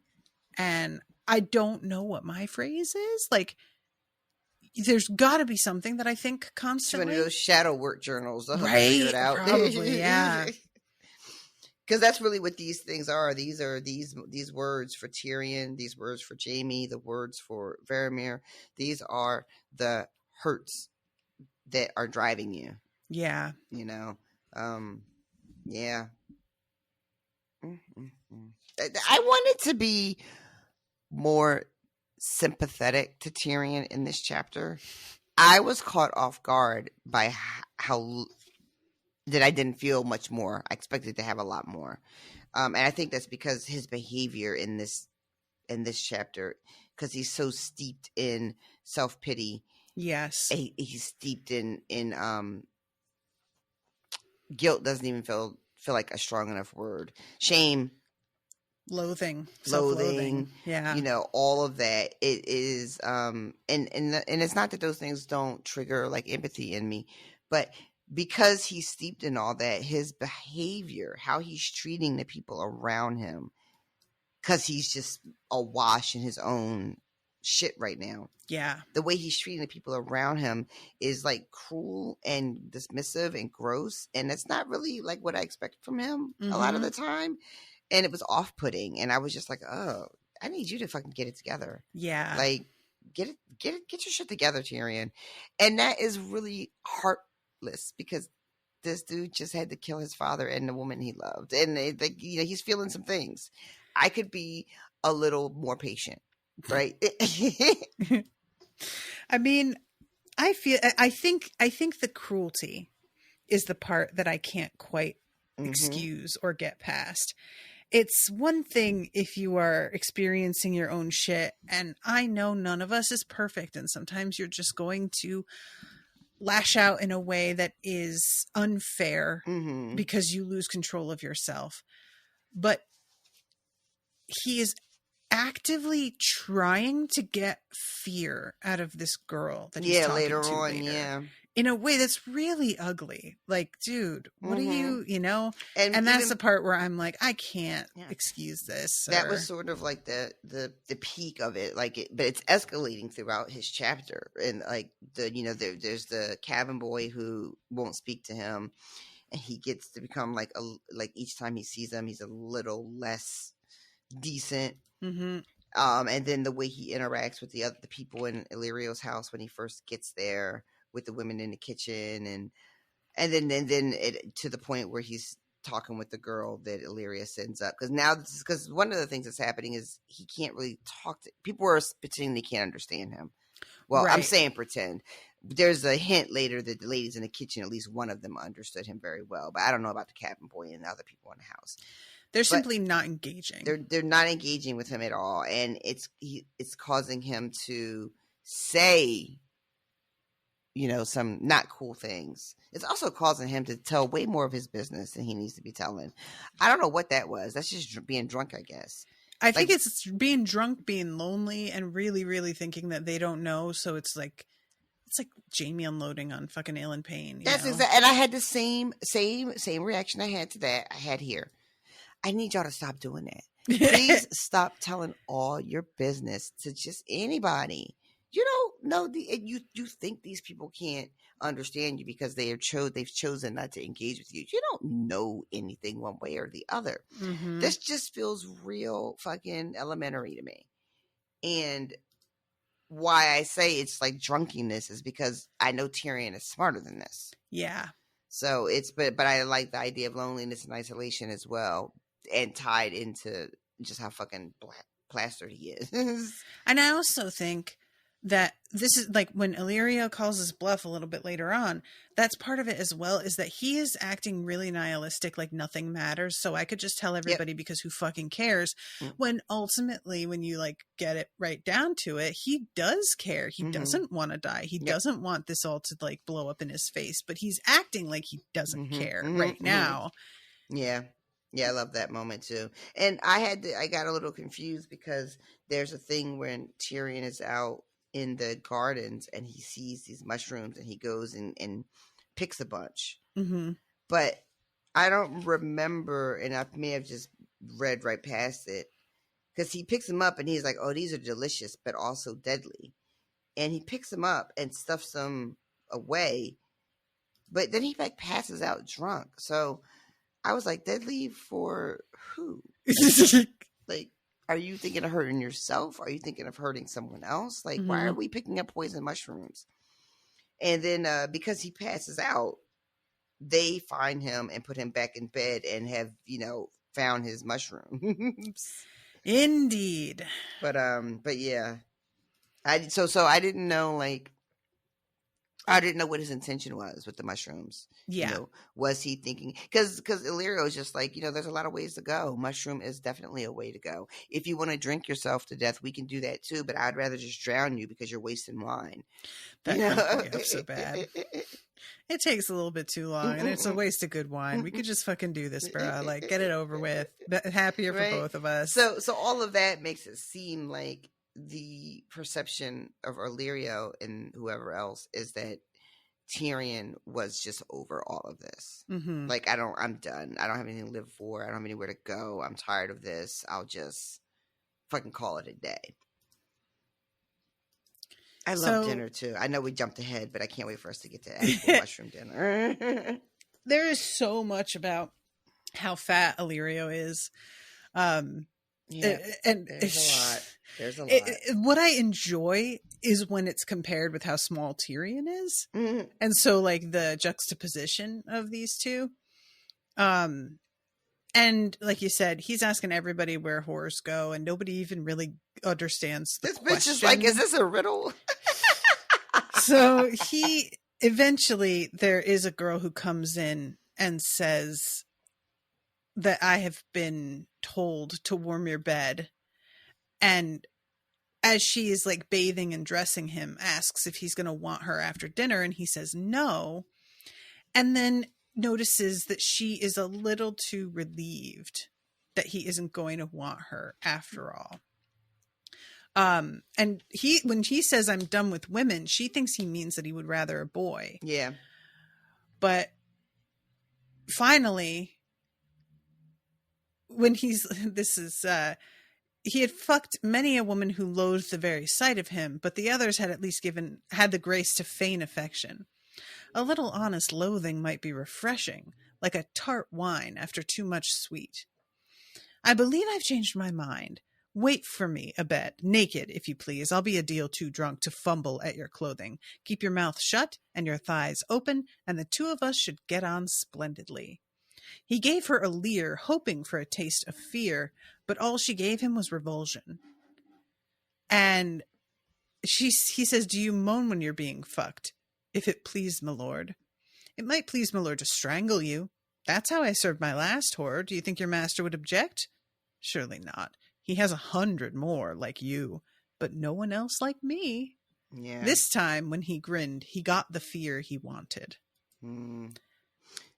And I don't know what my phrase is. Like, there's got to be something that I think constantly. One of those shadow work journals. Right. It out. Probably, yeah. Because that's really what these things are. These are these words for Tyrion, these words for Jaime, the words for Varamyr. These are the hurts that are driving you. Yeah. You know? Yeah. I wanted to be more sympathetic to Tyrion in this chapter. I was caught off guard by how that I didn't feel much more. I expected to have a lot more. And I think that's because his behavior in this chapter, because he's so steeped in self-pity. Yes. He's steeped in guilt. Doesn't even feel like a strong enough word. Shame, loathing, yeah, all of that. It is and it's not that those things don't trigger like empathy in me, but because he's steeped in all that, his behavior, how he's treating the people around him, because he's just awash in his own shit right now. Yeah. The way he's treating the people around him is like cruel and dismissive and gross. And it's not really like what I expect from him a lot of the time. And it was off-putting. And I was just like, oh, I need you to fucking get it together. Yeah. Like, get your shit together, Tyrion. And that is really heartless because this dude just had to kill his father and the woman he loved. And he's feeling some things. I could be a little more patient, right? I mean, I think the cruelty is the part that I can't quite excuse or get past. It's one thing if you are experiencing your own shit, and I know none of us is perfect, and sometimes you're just going to lash out in a way that is unfair because you lose control of yourself. But he is actively trying to get fear out of this girl that he's talking later to on, later. yeah. In a way that's really ugly. Like, dude, what are you, And that's the part where I'm like, I can't excuse this. That was sort of like the peak of it. Like, but it's escalating throughout his chapter. And like there's the cabin boy who won't speak to him, and he gets to become like each time he sees him, he's a little less decent. And then the way he interacts with the people in Illyrio's house when he first gets there, with the women in the kitchen, and then it, to the point where he's talking with the girl that Illyria sends up, because one of the things that's happening is he can't really talk to people. Are pretending they can't understand him. Well, right. I'm saying pretend. There's a hint later that the ladies in the kitchen, at least one of them, understood him very well, but I don't know about the cabin boy and the other people in the house. They're simply not engaging. They're not engaging with him at all, and it's causing him to say, some not cool things. It's also causing him to tell way more of his business than he needs to be telling. I don't know what that was. That's just being drunk, I guess. I think it's being drunk, being lonely, and really, really thinking that they don't know. So it's like Jamie unloading on fucking Alan Payne. That's exactly. And I had the same reaction I had to that. I had here. I need y'all to stop doing that. Please stop telling all your business to just anybody. You don't know you think these people can't understand you because they've chosen not to engage with you. You don't know anything one way or the other. This just feels real fucking elementary to me. And why I say it's like drunkenness is because I know Tyrion is smarter than this. Yeah. So but I like the idea of loneliness and isolation as well, and tied into just how fucking plastered he is. And I also think that this is like when Illyria calls his bluff a little bit later on, that's part of it as well, is that he is acting really nihilistic, like nothing matters. So I could just tell everybody because who fucking cares? When ultimately, when you like get it right down to it, he does care. He doesn't want to die. He doesn't want this all to like blow up in his face, but he's acting like he doesn't care right now. Yeah. Yeah, I love that moment too. And I got a little confused because there's a thing when Tyrion is out in the gardens and he sees these mushrooms and he goes and picks a bunch. But I don't remember, and I may have just read right past it, because he picks them up and he's like, oh, these are delicious but also deadly. And he picks them up and stuffs them away, but then he like passes out drunk. So I was like, deadly for who? Like, are you thinking of hurting yourself? Are you thinking of hurting someone else? Like, why are we picking up poison mushrooms? And then because he passes out, they find him and put him back in bed and have, found his mushrooms. Indeed. But yeah, so I didn't know, like, I didn't know what his intention was with the mushrooms. Yeah. You know, was he thinking, because Illyrio is just like, there's a lot of ways to go. Mushroom is definitely a way to go. If you want to drink yourself to death, we can do that too, but I'd rather just drown you because you're wasting wine. That cracked me up so bad. It takes a little bit too long, and it's a waste of good wine. We could just fucking do this, bro. Like, get it over with. Happier for both of us. So all of that makes it seem like the perception of Illyrio and whoever else is that Tyrion was just over all of this. Mm-hmm. Like, I'm done. I don't have anything to live for. I don't have anywhere to go. I'm tired of this. I'll just fucking call it a day. I love dinner too. I know we jumped ahead, but I can't wait for us to get to actual mushroom dinner. There is so much about how fat Illyrio is. Yeah, and there's a lot. What I enjoy is when it's compared with how small Tyrion is. Mm-hmm. And so, like, the juxtaposition of these two. And like you said, he's asking everybody where whores go, and nobody even really understands the this question. Bitch is like, is this a riddle? So eventually there is a girl who comes in and says that I have been told to warm your bed. And as she is like bathing and dressing him, asks if he's going to want her after dinner. And he says no. And then notices that she is a little too relieved that he isn't going to want her after all. And when he says I'm done with women, she thinks he means that he would rather a boy. Yeah. But finally, when he had fucked many a woman who loathed the very sight of him, but the others had at least had the grace to feign affection. A little honest loathing might be refreshing, like a tart wine after too much sweet. I believe I've changed my mind. Wait for me a bit, naked, if you please. I'll be a deal too drunk to fumble at your clothing. Keep your mouth shut and your thighs open, and the two of us should get on splendidly. He gave her a leer, hoping for a taste of fear, but all she gave him was revulsion. And he says, do you moan when you're being fucked? If it please my lord. It might please my lord to strangle you. That's how I served my last whore. Do you think your master would object? Surely not. He has 100 more like you, but no one else like me. Yeah. This time, when he grinned, he got the fear he wanted.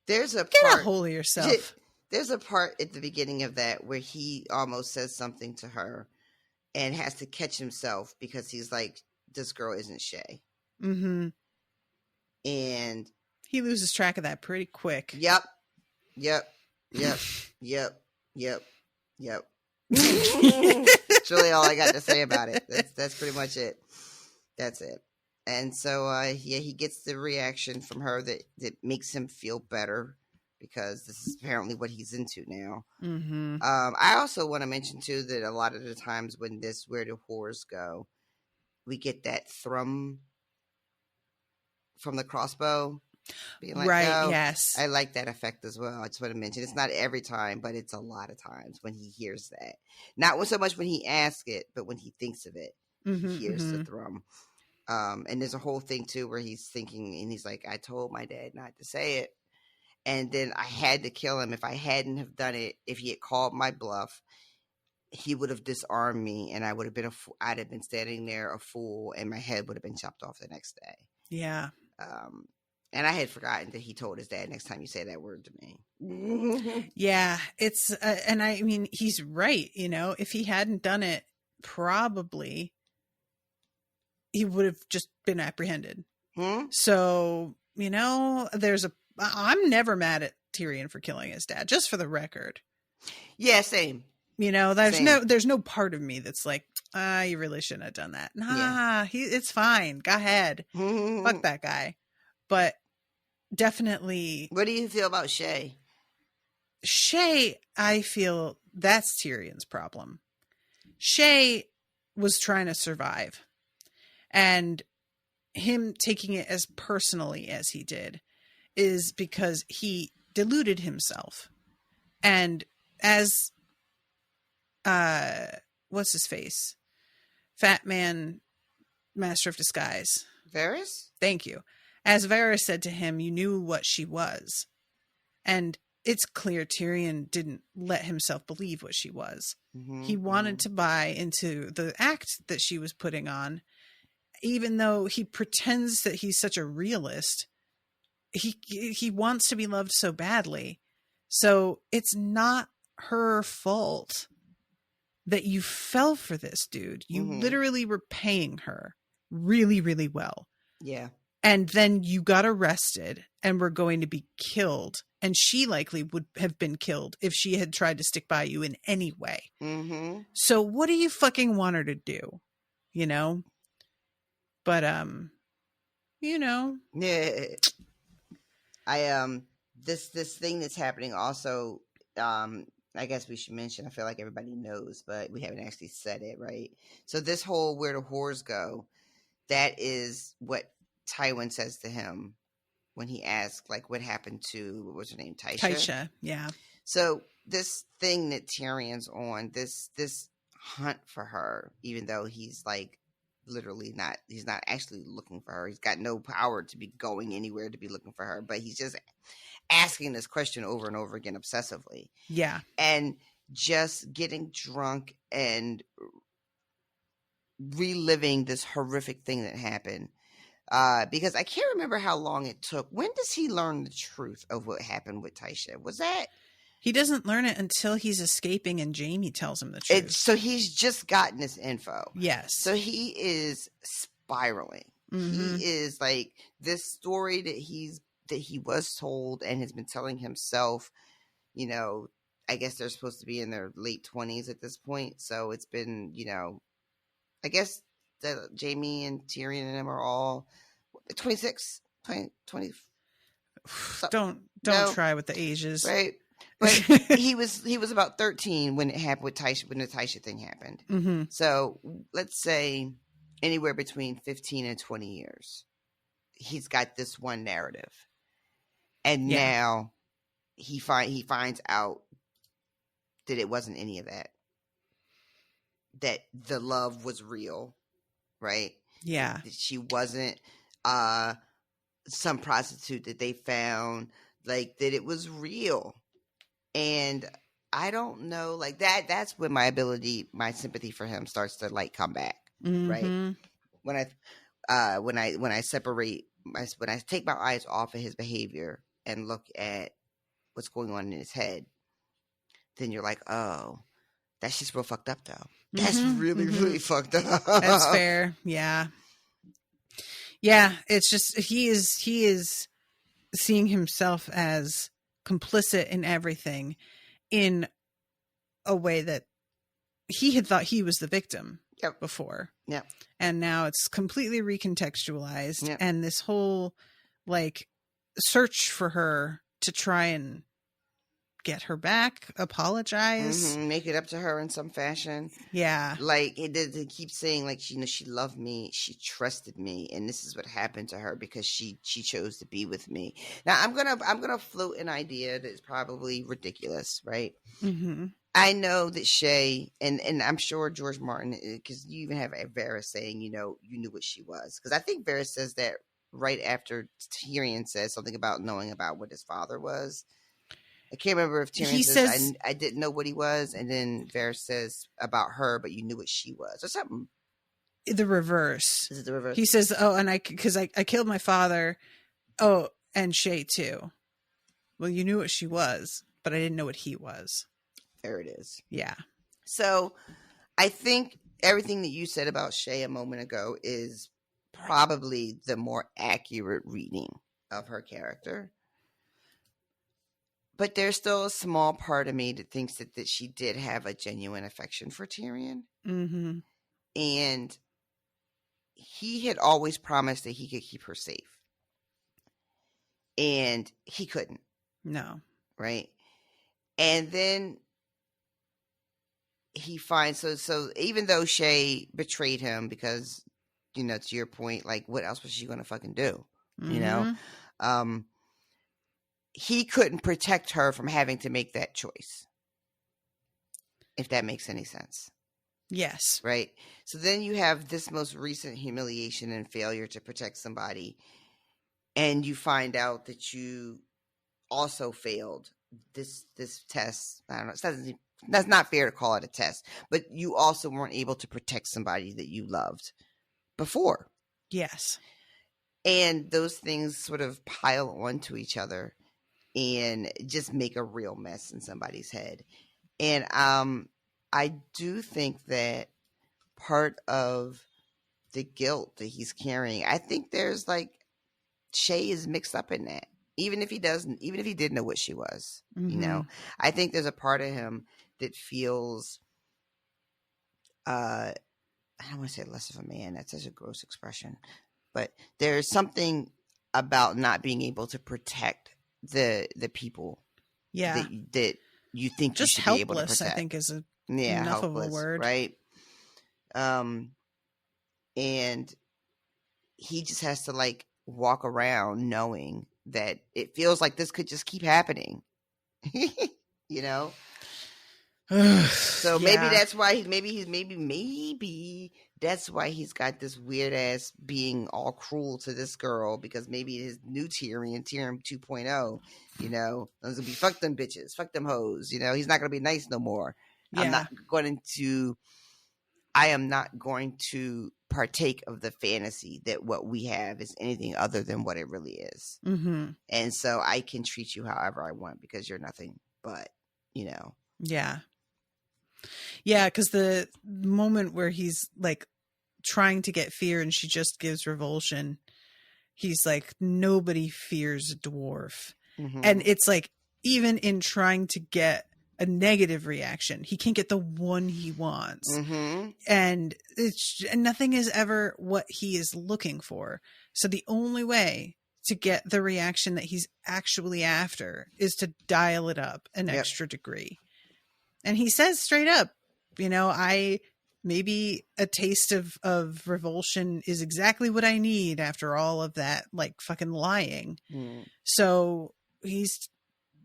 There's a Get part, a hold of yourself. There's a part at the beginning of that where he almost says something to her and has to catch himself because he's like, this girl isn't Shay. Mm-hmm. And he loses track of that pretty quick. Yep. That's really all I got to say about it. That's pretty much it. That's it. And so he gets the reaction from her that makes him feel better because this is apparently what he's into now. Mm-hmm. I also want to mention too that a lot of the times when where do whores go, we get that thrum from the crossbow. Being like, right, oh, yes. I like that effect as well. I just want to mention it's not every time, but it's a lot of times when he hears that. Not so much when he asks it, but when he thinks of it, he hears the thrum. And there's a whole thing too where he's thinking and he's like, I told my dad not to say it. And then I had to kill him. If I hadn't have done it, if he had called my bluff, he would have disarmed me and I would have been I'd have been standing there a fool and my head would have been chopped off the next day. Yeah. And I had forgotten that he told his dad, next time you say that word to me. Yeah, it's, and I mean, he's right. You know, if he hadn't done it, probably he would have just been apprehended. So, you know, I'm never mad at Tyrion for killing his dad, just for the record. Yeah, same. You know, there's no part of me that's like, you really shouldn't have done that. Nah, it's fine. Go ahead. Fuck that guy. But definitely. What do you feel about Shay? Shay, I feel that's Tyrion's problem. Shay was trying to survive. And him taking it as personally as he did is because he deluded himself. And as what's his face? Fat Man, Master of Disguise. Varys? Thank you. As Varys said to him, you knew what she was. And it's clear Tyrion didn't let himself believe what she was. Mm-hmm, He wanted to buy into the act that she was putting on. Even though he pretends that he's such a realist, he wants to be loved so badly. So it's not her fault that you fell for this dude. You literally were paying her really, really well. Yeah. And then you got arrested and were going to be killed. And she likely would have been killed if she had tried to stick by you in any way. Mm-hmm. So what do you fucking want her to do? You know? But, you know. Yeah. This thing that's happening also, I guess we should mention, I feel like everybody knows, but we haven't actually said it, right? So this whole where the whores go, that is what Tywin says to him when he asks, like, what happened to, what was her name? Tysha, yeah. So this thing that Tyrion's on, this hunt for her, even though he's like literally not, he's not actually looking for her. He's got no power to be going anywhere to be looking for her, but he's just asking this question over and over again obsessively. Yeah. And just getting drunk and reliving this horrific thing that happened. Because I can't remember how long it took. When does he learn the truth of what happened with Tysha? Was that? He doesn't learn it until he's escaping and Jaime tells him the truth. So he's just gotten this info. Yes. So he is spiraling. Mm-hmm. He is like this story that he was told and has been telling himself, you know, I guess they're supposed to be in their late 20s at this point. So it's been, you know, I guess that Jaime and Tyrion and them are all 26, 20. Don't try with the ages. Right. But he was about 13 when it happened with Tysha, when the Tysha thing happened. Mm-hmm. So let's say anywhere between 15 and 20 years, he's got this one narrative. And now he finds out that it wasn't any of that. That the love was real, right? Yeah. That she wasn't some prostitute that they found, like that it was real. And I don't know, like that's when my sympathy for him starts to like come back, right? When I separate, when I take my eyes off of his behavior and look at what's going on in his head, then you're like, oh, that's just real fucked up though. That's really, really fucked up. That's fair. Yeah. Yeah. It's just, he is seeing himself as complicit in everything in a way that he had thought he was the victim before. Yeah. And now it's completely recontextualized. Yep. And this whole like search for her to try and get her back, apologize, make it up to her in some fashion. Yeah. Like they keep saying like, she loved me, she trusted me, and this is what happened to her because she chose to be with me. Now I'm gonna float an idea that's probably ridiculous, right? I know that Shay and I'm sure George Martin, because you even have Varys saying, you know, you knew what she was, because I think Varys says that right after Tyrion says something about knowing about what his father was. I can't remember if Tyrion says I didn't know what he was, and then Varys says about her, but you knew what she was, or something. The reverse. Is it the reverse? He says, "Oh, and I killed my father. Oh, and Shay too. Well, you knew what she was, but I didn't know what he was." There it is. Yeah. So, I think everything that you said about Shay a moment ago is probably the more accurate reading of her character. But there's still a small part of me that thinks that she did have a genuine affection for Tyrion. And he had always promised that he could keep her safe. And he couldn't. No. Right? And then he finds, so even though Shay betrayed him because, you know, to your point, like, what else was she going to fucking do? You know? He couldn't protect her from having to make that choice. if that makes any sense. Yes. Right? So then you have this most recent humiliation and failure to protect somebody, and you find out that you also failed this test. I don't know. That's not fair to call it a test, but you also weren't able to protect somebody that you loved before. Yes. And those things sort of pile onto each other and just make a real mess in somebody's head. And I do think that part of the guilt that he's carrying, I think there's like Shay is mixed up in that. Even if he did know what she was, you know, I think there's a part of him that feels, I don't want to say less of a man. That's such a gross expression, but there's something about not being able to protect the people that you think just you should helpless, be able to protect. I think is enough helpless, of a word, right? And he just has to like walk around knowing that it feels like this could just keep happening. You know? So maybe that's why maybe that's why he's got this weird ass being all cruel to this girl, because maybe his new Tyrion 2.0, you know, is gonna be fuck them bitches, fuck them hoes, you know, he's not gonna be nice no more. I am not going to partake of the fantasy that what we have is anything other than what it really is. And so I can treat you however I want because you're nothing but, you know. Yeah, because the moment where he's like trying to get fear and she just gives revulsion, he's like, nobody fears a dwarf. And it's like, even in trying to get a negative reaction, he can't get the one he wants. And nothing is ever what he is looking for. So the only way to get the reaction that he's actually after is to dial it up an extra degree. And he says straight up, you know, maybe a taste of revulsion is exactly what I need after all of that, like, fucking lying. So he's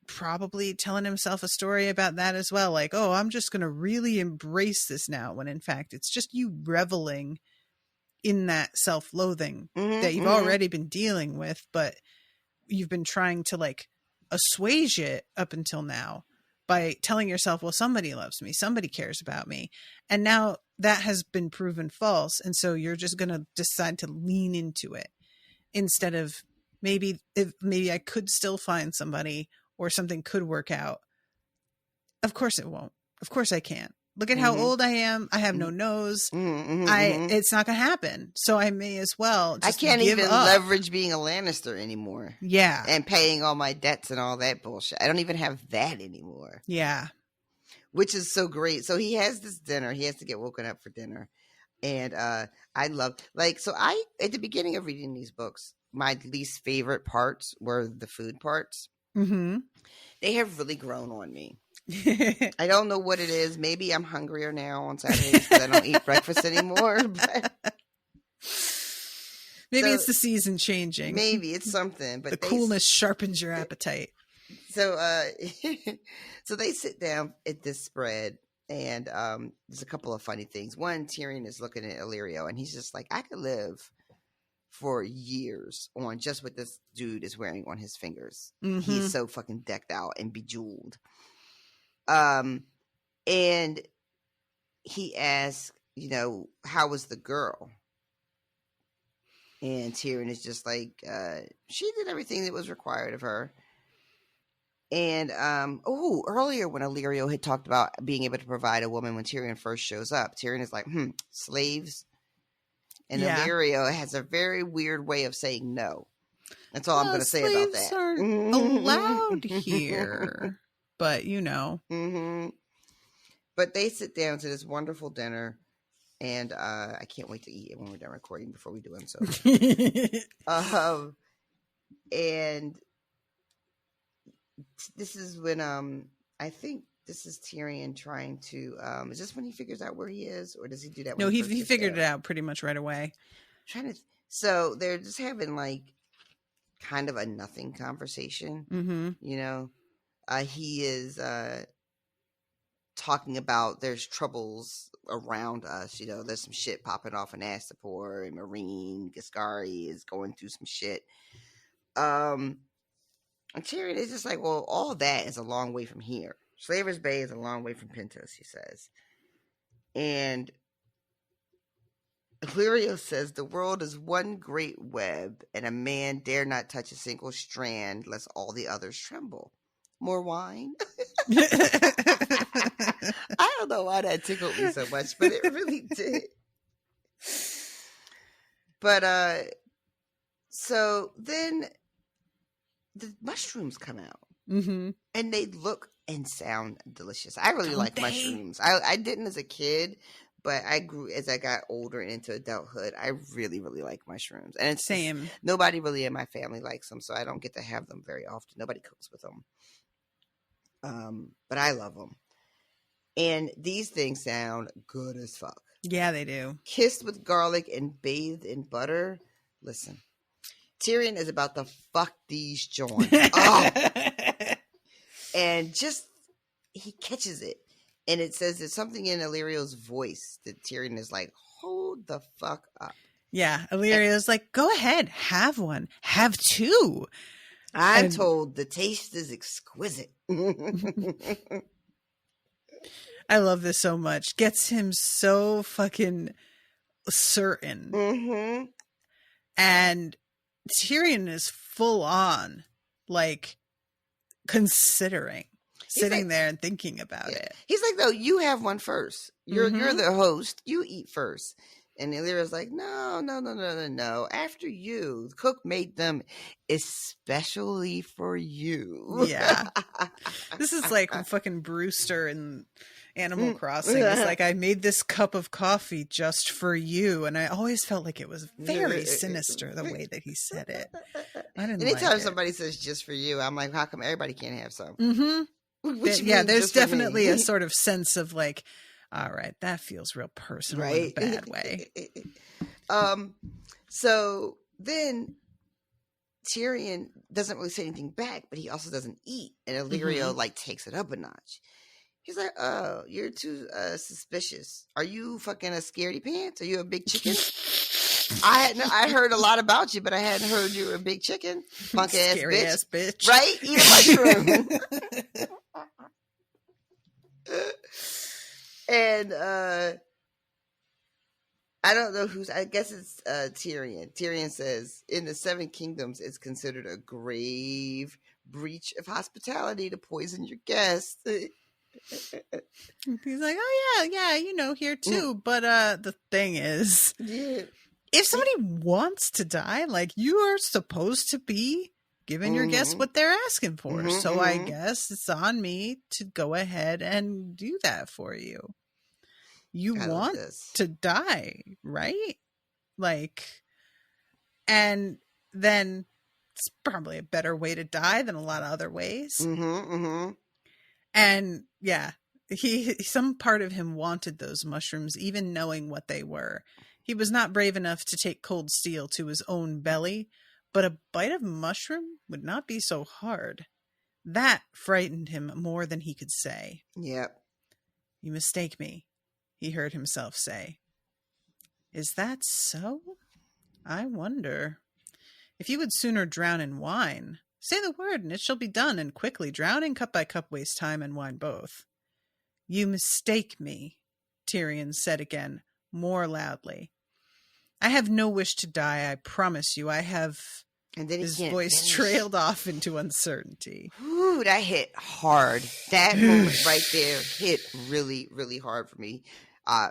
probably telling himself a story about that as well. Like, oh, I'm just going to really embrace this now, when in fact it's just you reveling in that self-loathing that you've already been dealing with, but you've been trying to like assuage it up until now by telling yourself, well, somebody loves me, somebody cares about me. And now that has been proven false. And so you're just going to decide to lean into it instead of maybe I could still find somebody or something could work out. Of course it won't. Of course I can't. Look at how old I am. I have no nose. It's not going to happen. So I may as well just I can't give even up. leverage being a Lannister anymore. Yeah. And paying all my debts and all that bullshit. I don't even have that anymore. Yeah. Which is so great. So he has this dinner. He has to get woken up for dinner. And I love, like, so at the beginning of reading these books, my least favorite parts were the food parts. They have really grown on me. I don't know what it is. Maybe I'm hungrier now on Saturdays because I don't eat breakfast anymore. Maybe it's the season changing. Maybe it's something. But the coolness sharpens your appetite. So, so they sit down at this spread, and there's a couple of funny things. One, Tyrion is looking at Illyrio, and he's just like, I could live for years on just what this dude is wearing on his fingers. He's so fucking decked out and bejeweled. And he asks, you know, how was the girl? And Tyrion is just like, she did everything that was required of her. And earlier when Illyrio had talked about being able to provide a woman when Tyrion first shows up, Tyrion is like, slaves. And Illyrio has a very weird way of saying no. That's all I'm going to say about that. Slaves aren't allowed here. But, you know. But they sit down to this wonderful dinner, and I can't wait to eat it when we're done recording before we do it. So, and this is when I think this is Tyrion trying to. Is this when he figures out where he is, or does he do that? No, he figured it out pretty much right away. So they're just having like kind of a nothing conversation. You know. He is talking about there's troubles around us. You know, there's some shit popping off in Astapor, and Marine Giscari is going through some shit. And Tyrion is just like, well, all that is a long way from here. Slaver's Bay is a long way from Pentos, he says. And Illyrio says the world is one great web, and a man dare not touch a single strand lest all the others tremble. More wine? I don't know why that tickled me so much, but it really did. But so then the mushrooms come out, Mm-hmm. and they look and sound delicious. I really Don't like they? mushrooms. I didn't as a kid, but I grew as I got older and into adulthood. I really, really like mushrooms, and it's Same. nobody really in my family likes them, so I don't get to have them very often. Nobody cooks with them, but I love them. And these things sound good as fuck. Yeah, they do. Kissed with garlic and bathed in butter. Listen, Tyrion is about to fuck these joints. Oh. And just, he catches it. And it says there's something in Illyrio's voice that Tyrion is like, hold the fuck up. Yeah, Illyrio's like, go ahead, have one. Have two. I'm told the taste is exquisite. I love this so much. Gets him so fucking certain. Mm-hmm. And Tyrion is full on, like, considering. Sitting like, there and thinking about it. He's like, no, you have one first. You're Mhm. the host. You eat first. And Illyrio's like, no. After you. The cook made them especially for you. Yeah. This is like fucking Brewster in Animal Crossing. It's like, I made this cup of coffee just for you. And I always felt like it was very sinister the way that he said it. I didn't Anytime like it. somebody says just for you, I'm like, how come everybody can't have some? Mm-hmm. Which Yeah, means there's just for me. definitely a sort of sense of like, all right, that feels real personal in a bad way. So then Tyrion doesn't really say anything back, but he also doesn't eat. And Illyrio like takes it up a notch. He's like, oh, you're too suspicious. Are you fucking a scaredy pants? Are you a big chicken? I heard a lot about you, but I hadn't heard you were a big chicken. Punk ass Scary bitch. ass bitch. Right? Eat a mushroom. And I don't know who's, I guess it's Tyrion. Tyrion says, in the Seven Kingdoms, it's considered a grave breach of hospitality to poison your guests. He's like, oh yeah, you know, here too. But the thing is, if somebody wants to die, like, you are supposed to be giving your guests what they're asking for. So I guess it's on me to go ahead and do that for you. You want to die, right? Like, and then it's probably a better way to die than a lot of other ways. And yeah, some part of him wanted those mushrooms, even knowing what they were. He was not brave enough to take cold steel to his own belly, but a bite of mushroom would not be so hard. That frightened him more than he could say. Yep. You mistake me, he heard himself say. Is that so? I wonder. If you would sooner drown in wine, say the word and it shall be done, and quickly. Drowning cup by cup wastes time, and wine both. You mistake me, Tyrion said again, more loudly. I have no wish to die, I promise you. I have... And then his voice trailed off into uncertainty. Ooh, that hit hard. That moment right there hit really, really hard for me,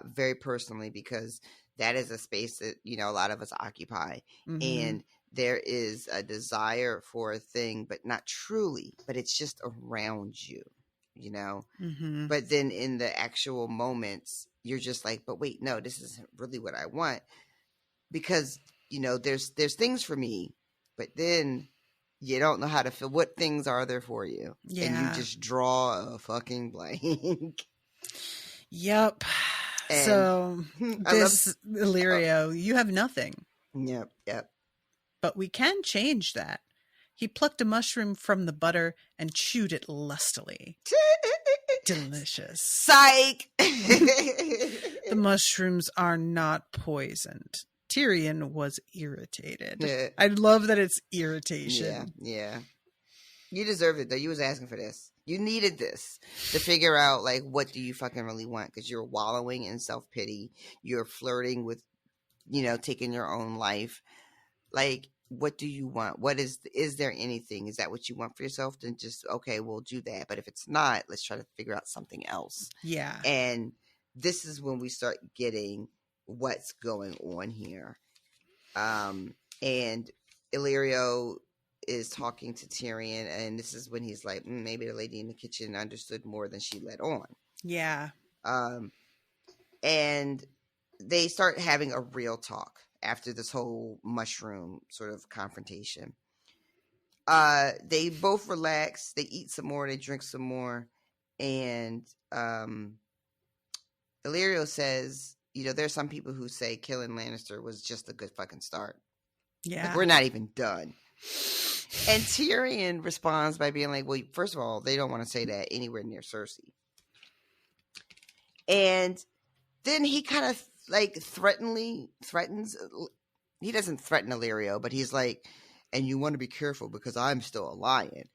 very personally, because that is a space that, you know, a lot of us occupy. And there is a desire for a thing, but not truly, but it's just around you, you know? But then in the actual moments, you're just like, but wait, no, this isn't really what I want. Because, you know, there's things for me, but then you don't know how to feel. What things are there for you? Yeah. And you just draw a fucking blank. Yep. And so this Illyrio, you have nothing. Yep. But we can change that. He plucked a mushroom from the butter and chewed it lustily. delicious. Psych. The mushrooms are not poisoned. Tyrion was irritated. Yeah. I love that it's irritation. Yeah. You deserved it, though. You was asking for this. You needed this to figure out, like, what do you fucking really want? Because you're wallowing in self-pity. You're flirting with, taking your own life. Like, what do you want? What is there anything? Is that what you want for yourself? Then just, okay, we'll do that. But if it's not, let's try to figure out something else. Yeah. And this is when we start getting what's going on here. And Illyrio is talking to Tyrion, and this is when he's like, maybe the lady in the kitchen understood more than she let on. Yeah. And they start having a real talk after this whole mushroom sort of confrontation. They both relax, they eat some more, they drink some more, and Illyrio says, there's some people who say killing Lannister was just a good fucking start. Yeah. Like, we're not even done. And Tyrion responds by being like, well, first of all, they don't want to say that anywhere near Cersei. And then he kind of like threatens. He doesn't threaten Illyrio, but he's like, and you want to be careful because I'm still a lion.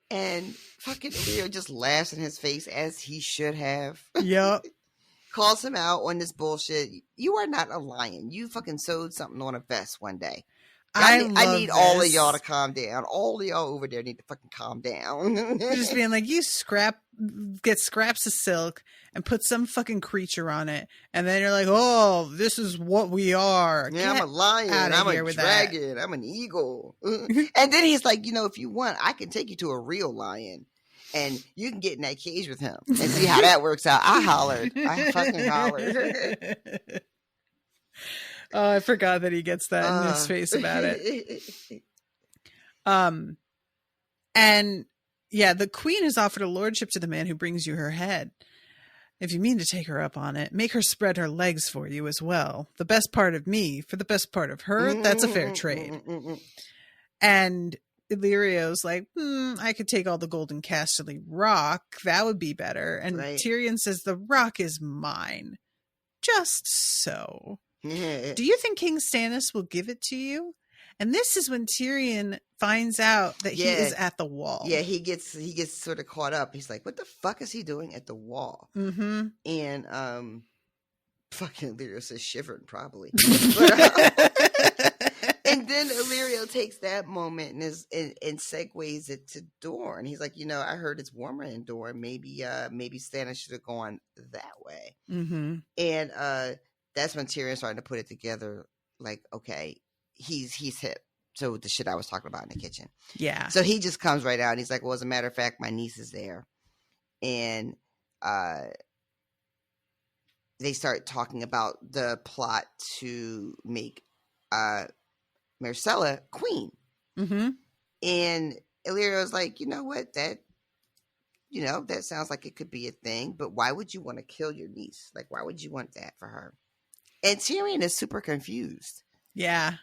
And fucking Illyrio just laughs in his face, as he should have. Yep. Calls him out on this bullshit. You are not a lion. You fucking sewed something on a vest one day. I need all of y'all to calm down. All of y'all over there need to fucking calm down. Just being like, get scraps of silk and put some fucking creature on it. And then you're like, oh, this is what we are. Yeah, I'm a lion. I'm a dragon. I'm an eagle. And then he's like, if you want, I can take you to a real lion. And you can get in that cage with him and see how that works out. I fucking hollered. Oh, I forgot that he gets that in his face about it. And yeah, the queen has offered a lordship to the man who brings you her head. If you mean to take her up on it, make her spread her legs for you as well. The best part of me for the best part of her, that's a fair trade. And Illyrio's like, I could take all the golden Casterly rock. That would be better. And right. Tyrion says, the rock is mine. Just so. Do you think King Stannis will give it to you? And this is when Tyrion finds out that he is at the wall. Yeah, he gets sort of caught up. He's like, what the fuck is he doing at the wall? Mm-hmm. And fucking Illyrio says shivering probably. And then Illyrio takes that moment and segues it to Dorne. He's like, I heard it's warmer in Dorne. Maybe Stannis should have gone that way. Mm-hmm. And that's when Tyrion started to put it together. Like, okay, he's hip. So the shit I was talking about in the kitchen. Yeah. So he just comes right out and he's like, well, as a matter of fact, my niece is there. And they start talking about the plot to make Myrcella queen. Mm-hmm. And Illyrio's like, you know what? That sounds like it could be a thing, but why would you want to kill your niece? Like, why would you want that for her? And Tyrion is super confused. Yeah.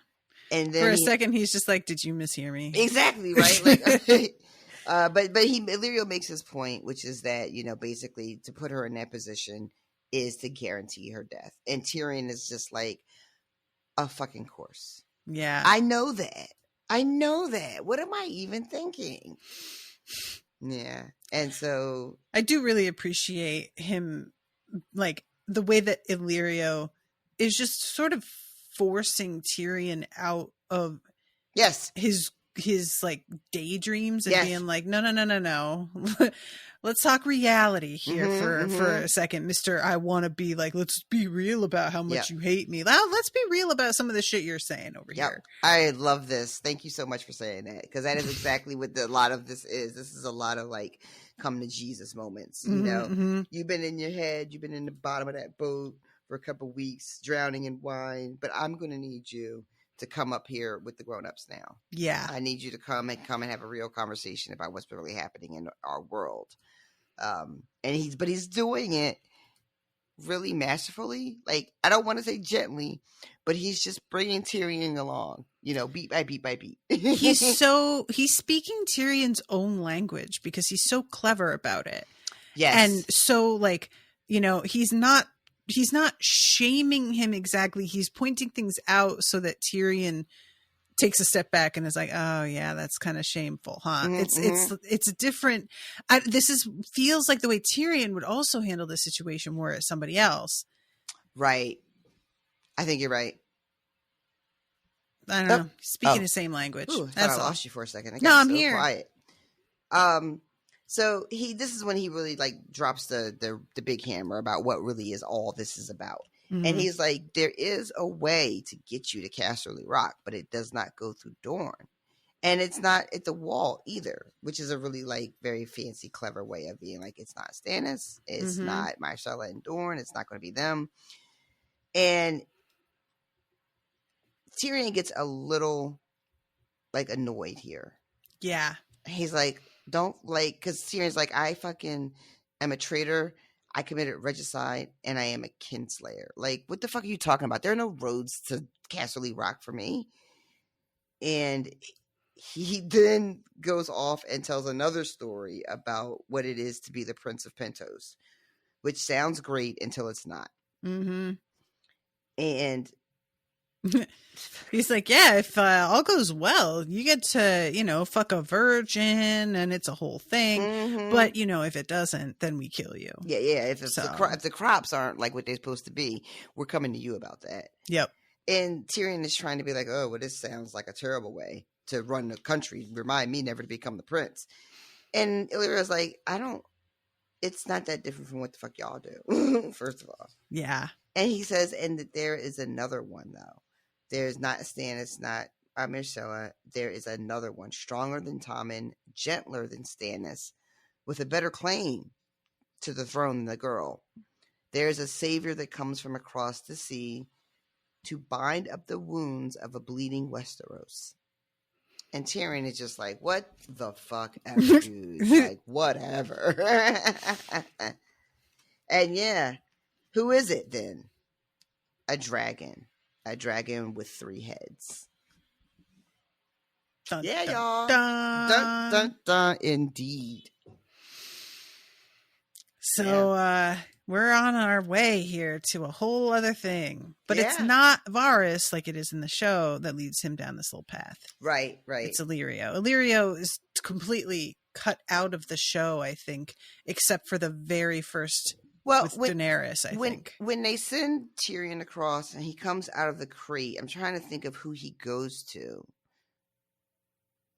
And then for a second, he's just like, did you mishear me? Exactly, right? Like, but Illyrio makes his point, which is that, basically to put her in that position is to guarantee her death. And Tyrion is just like, a fucking course. Yeah. I know that. What am I even thinking? Yeah. And so I do really appreciate him, like the way that Illyrio is just sort of forcing Tyrion out of his like daydreams and being like, no. Let's talk reality here for a second, Mr. I want to be like, let's be real about how much you hate me. Let's be real about some of the shit you're saying over here. I love this. Thank you so much for saying that, because that is exactly what a lot of this is. This is a lot of like come to Jesus moments. You've been in your head, you've been in the bottom of that boat for a couple of weeks, drowning in wine, but I'm going to need you to come up here with the grown-ups now. Yeah. I need you to come and have a real conversation about what's really happening in our world. And he's doing it really masterfully. Like, I don't want to say gently, but he's just bringing Tyrion along, beat by beat by beat. He's speaking Tyrion's own language because he's so clever about it. Yes. And so, like, you know, he's not shaming him exactly. He's pointing things out so that Tyrion takes a step back and is like, oh yeah, that's kind of shameful, huh? Mm-hmm. It's a different, feels like the way Tyrion would also handle this situation were it somebody else. Right. I think you're right. I don't know. Speaking the same language. Ooh, I thought That's I all. lost you for a second. I'm so here. Quiet. So this is when he really like drops the big hammer about what really is all this is about. Mm-hmm. And he's like, there is a way to get you to Casterly Rock, but it does not go through Dorne. And it's not at the wall either, which is a really like very fancy, clever way of being like, it's not Stannis, it's Mm-hmm. not Myrcella and Dorne, it's not going to be them. And Tyrion gets a little like annoyed here. Yeah. He's like, don't like, because Tyrion's like, I fucking am a traitor. I committed regicide and I am a kinslayer. Like, what the fuck are you talking about? There are no roads to Casterly Rock for me. And he then goes off and tells another story about what it is to be the Prince of Pentos, which sounds great until it's not. Mm-hmm. And he's like, yeah, if all goes well, you get to, you know, fuck a virgin and it's a whole thing. mm-hmm. But, you know, if it doesn't, then we kill you. Yeah. If the crops aren't like what they're supposed to be, we're coming to you about that. Yep. And Tyrion is trying to be like, oh, well, this sounds like a terrible way to run the country. Remind me never to become the prince. And Illyria's like, it's not that different from what the fuck y'all do, first of all. Yeah. And he says, and that there is another one, though. There's not Stannis, not Myrcella. There is another one, stronger than Tommen, gentler than Stannis, with a better claim to the throne than the girl. There is a savior that comes from across the sea to bind up the wounds of a bleeding Westeros. And Tyrion is just like, what the fuck ever, dude? Like, whatever. And yeah, who is it then? A dragon. A dragon with 3 heads. Dun, Yeah, dun, y'all. Dun. Dun, dun, dun, indeed. So we're on our way here to a whole other thing. But it's Yeah. not Varys like it is in the show that leads him down this little path. Right. It's Illyrio. Illyrio is completely cut out of the show, I think, except for the very first with Daenerys, I think. When they send Tyrion across and he comes out of the crate, I'm trying to think of who he goes to.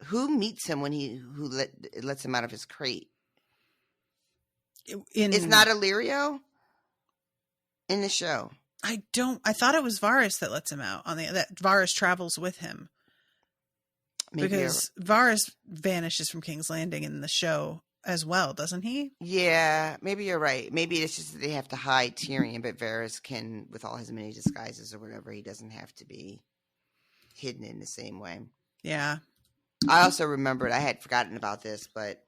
Who meets him when lets him out of his crate? It's not Illyrio in the show. I thought it was Varys that lets him out that Varys travels with him. Because Varys vanishes from King's Landing in the show as well, doesn't he? Yeah, maybe you're right. Maybe it's just that they have to hide Tyrion, but Varys can, with all his many disguises or whatever, he doesn't have to be hidden in the same way. Yeah. I also remembered, I had forgotten about this, but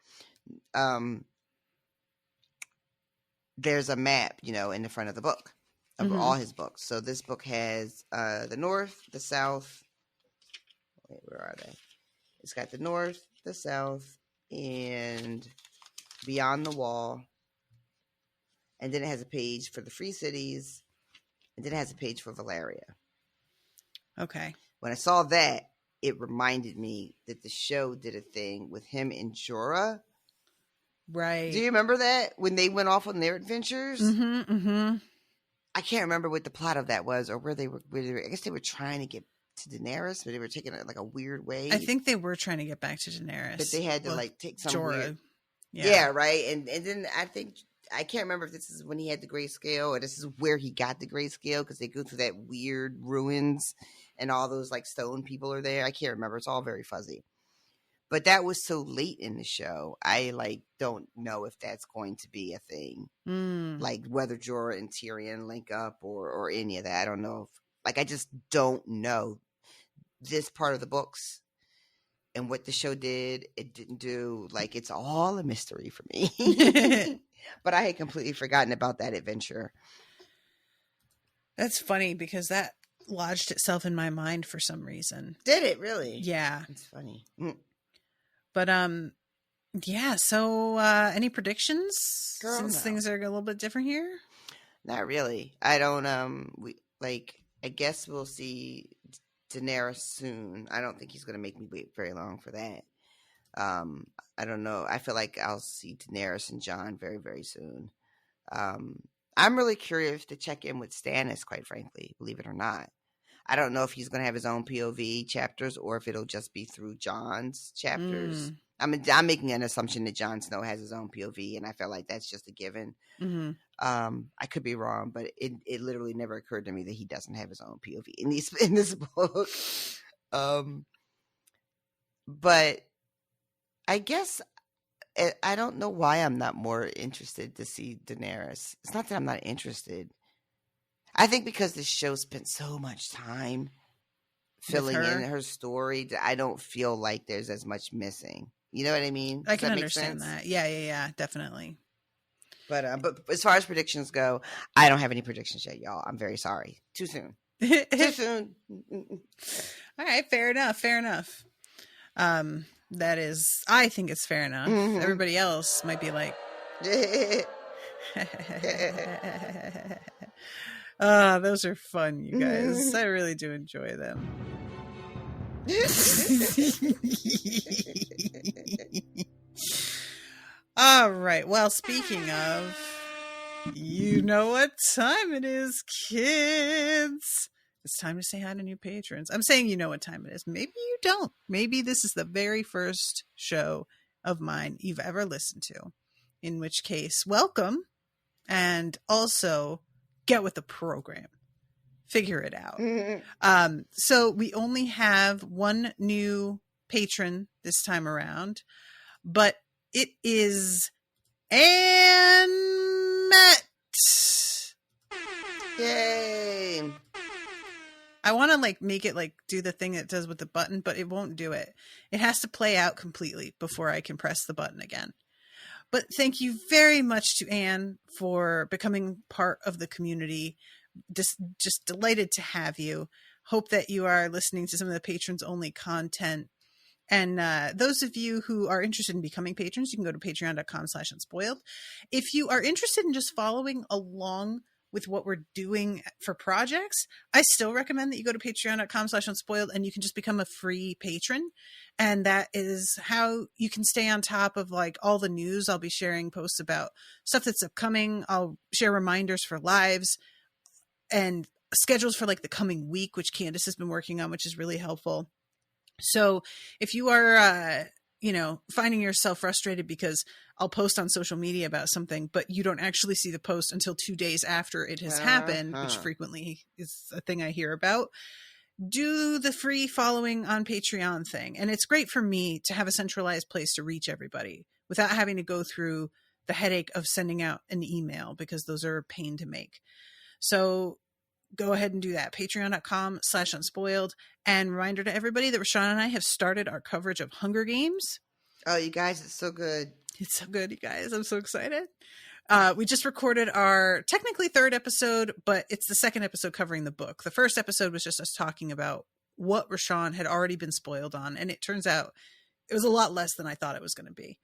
there's a map, in the front of the book, of all his books. So this book has the north, the south. Wait, where are they? It's got the north, the south, and beyond the wall. And then it has a page for the free cities. And then it has a page for Valeria. Okay. When I saw that, it reminded me that the show did a thing with him and Jorah. Right. Do you remember that? When they went off on their adventures? Mm-hmm, mm-hmm. I can't remember what the plot of that was or where they were. I guess they were trying to get to Daenerys, but they were taking it like a weird way. I think they were trying to get back to Daenerys. But they had to take some Jorah. weird... Yeah, right? And then I can't remember if this is when he had the grayscale or this is where he got the grayscale because they go through that weird ruins and all those like stone people are there. I can't remember. It's all very fuzzy. But that was so late in the show. I don't know if that's going to be a thing. Like whether Jorah and Tyrion link up or any of that. I don't know. I just don't know this part of the books and what the show did. It didn't do. It's all a mystery for me. But I had completely forgotten about that adventure. That's funny because that lodged itself in my mind for some reason. Did it really? Yeah. It's funny. But Yeah. So, any predictions Girl, since no. things are a little bit different here? Not really. I don't. I guess we'll see Daenerys soon. I don't think he's gonna make me wait very long for that. I don't know. I feel like I'll see Daenerys and Jon very, very soon. I'm really curious to check in with Stannis, quite frankly, believe it or not. I don't know if he's going to have his own POV chapters or if it'll just be through Jon's chapters. I'm making an assumption that Jon Snow has his own POV, and I feel like that's just a given. Mm-hmm. I could be wrong, but it literally never occurred to me that he doesn't have his own POV in this book. But I guess I don't know why I'm not more interested to see Daenerys. It's not that I'm not interested. I think because this show spent so much time filling in her story, I don't feel like there's as much missing. You know what I mean? I can understand that. Yeah, definitely. But as far as predictions go, I don't have any predictions yet, y'all. I'm very sorry. Too soon. Too soon. All right, fair enough. That is, I think it's fair enough. Mm-hmm. Everybody else might be like, those are fun, you guys. I really do enjoy them. All right. Well, speaking of, you know what time it is, kids. It's time to say hi to new patrons. I'm saying you know what time it is. Maybe you don't. Maybe this is the very first show of mine you've ever listened to. In which case, welcome. And also, get with the program. Figure it out. Mm-hmm. So we only have one new patron this time around. But it is Annette. Yay. I want to make it do the thing it does with the button, but it won't do it. It has to play out completely before I can press the button again. But thank you very much to Anne for becoming part of the community. Just delighted to have you. Hope that you are listening to some of the patrons only content. And those of you who are interested in becoming patrons, you can go to patreon.com/unspoiled. If you are interested in just following along with what we're doing for projects, I still recommend that you go to patreon.com/unspoiled and you can just become a free patron. And that is how you can stay on top of all the news. I'll be sharing posts about stuff that's upcoming. I'll share reminders for lives and schedules for the coming week, which Candace has been working on, which is really helpful. So if you are, finding yourself frustrated because I'll post on social media about something, but you don't actually see the post until 2 days after it has happened, which frequently is a thing I hear about, do the free following on Patreon thing. And it's great for me to have a centralized place to reach everybody without having to go through the headache of sending out an email, because those are a pain to make. So go ahead and do that. Patreon.com/unspoiled. And reminder to everybody that Rashawn and I have started our coverage of Hunger Games. Oh, you guys, it's so good. It's so good, you guys. I'm so excited. We just recorded our technically third episode, but it's the second episode covering the book. The first episode was just us talking about what Rashawn had already been spoiled on. And it turns out it was a lot less than I thought it was going to be.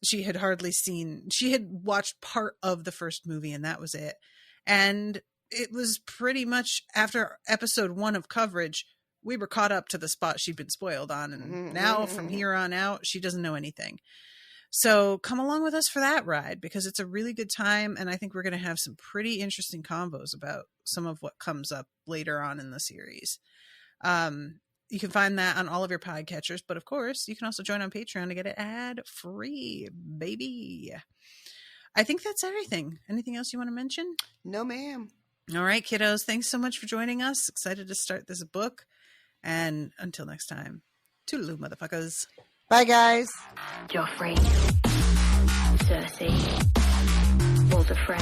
She had watched part of the first movie and that was it. And it was pretty much after episode 1 of coverage, we were caught up to the spot she'd been spoiled on. And now from here on out, she doesn't know anything. So come along with us for that ride, because it's a really good time. And I think we're going to have some pretty interesting combos about some of what comes up later on in the series. You can find that on all of your podcatchers. But of course, you can also join on Patreon to get it ad-free, baby. I think that's everything. Anything else you want to mention? No, ma'am. All right, kiddos. Thanks so much for joining us. Excited to start this book. And until next time, toodaloo, motherfuckers. Bye, guys. Joffrey, Cersei, Walder Frey,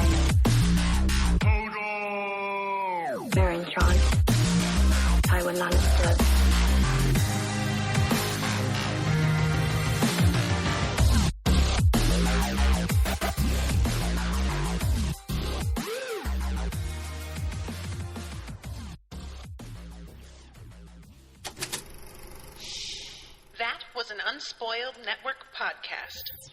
Meryn Trant, Tywin Lannister. That was an Unspoiled Network podcast.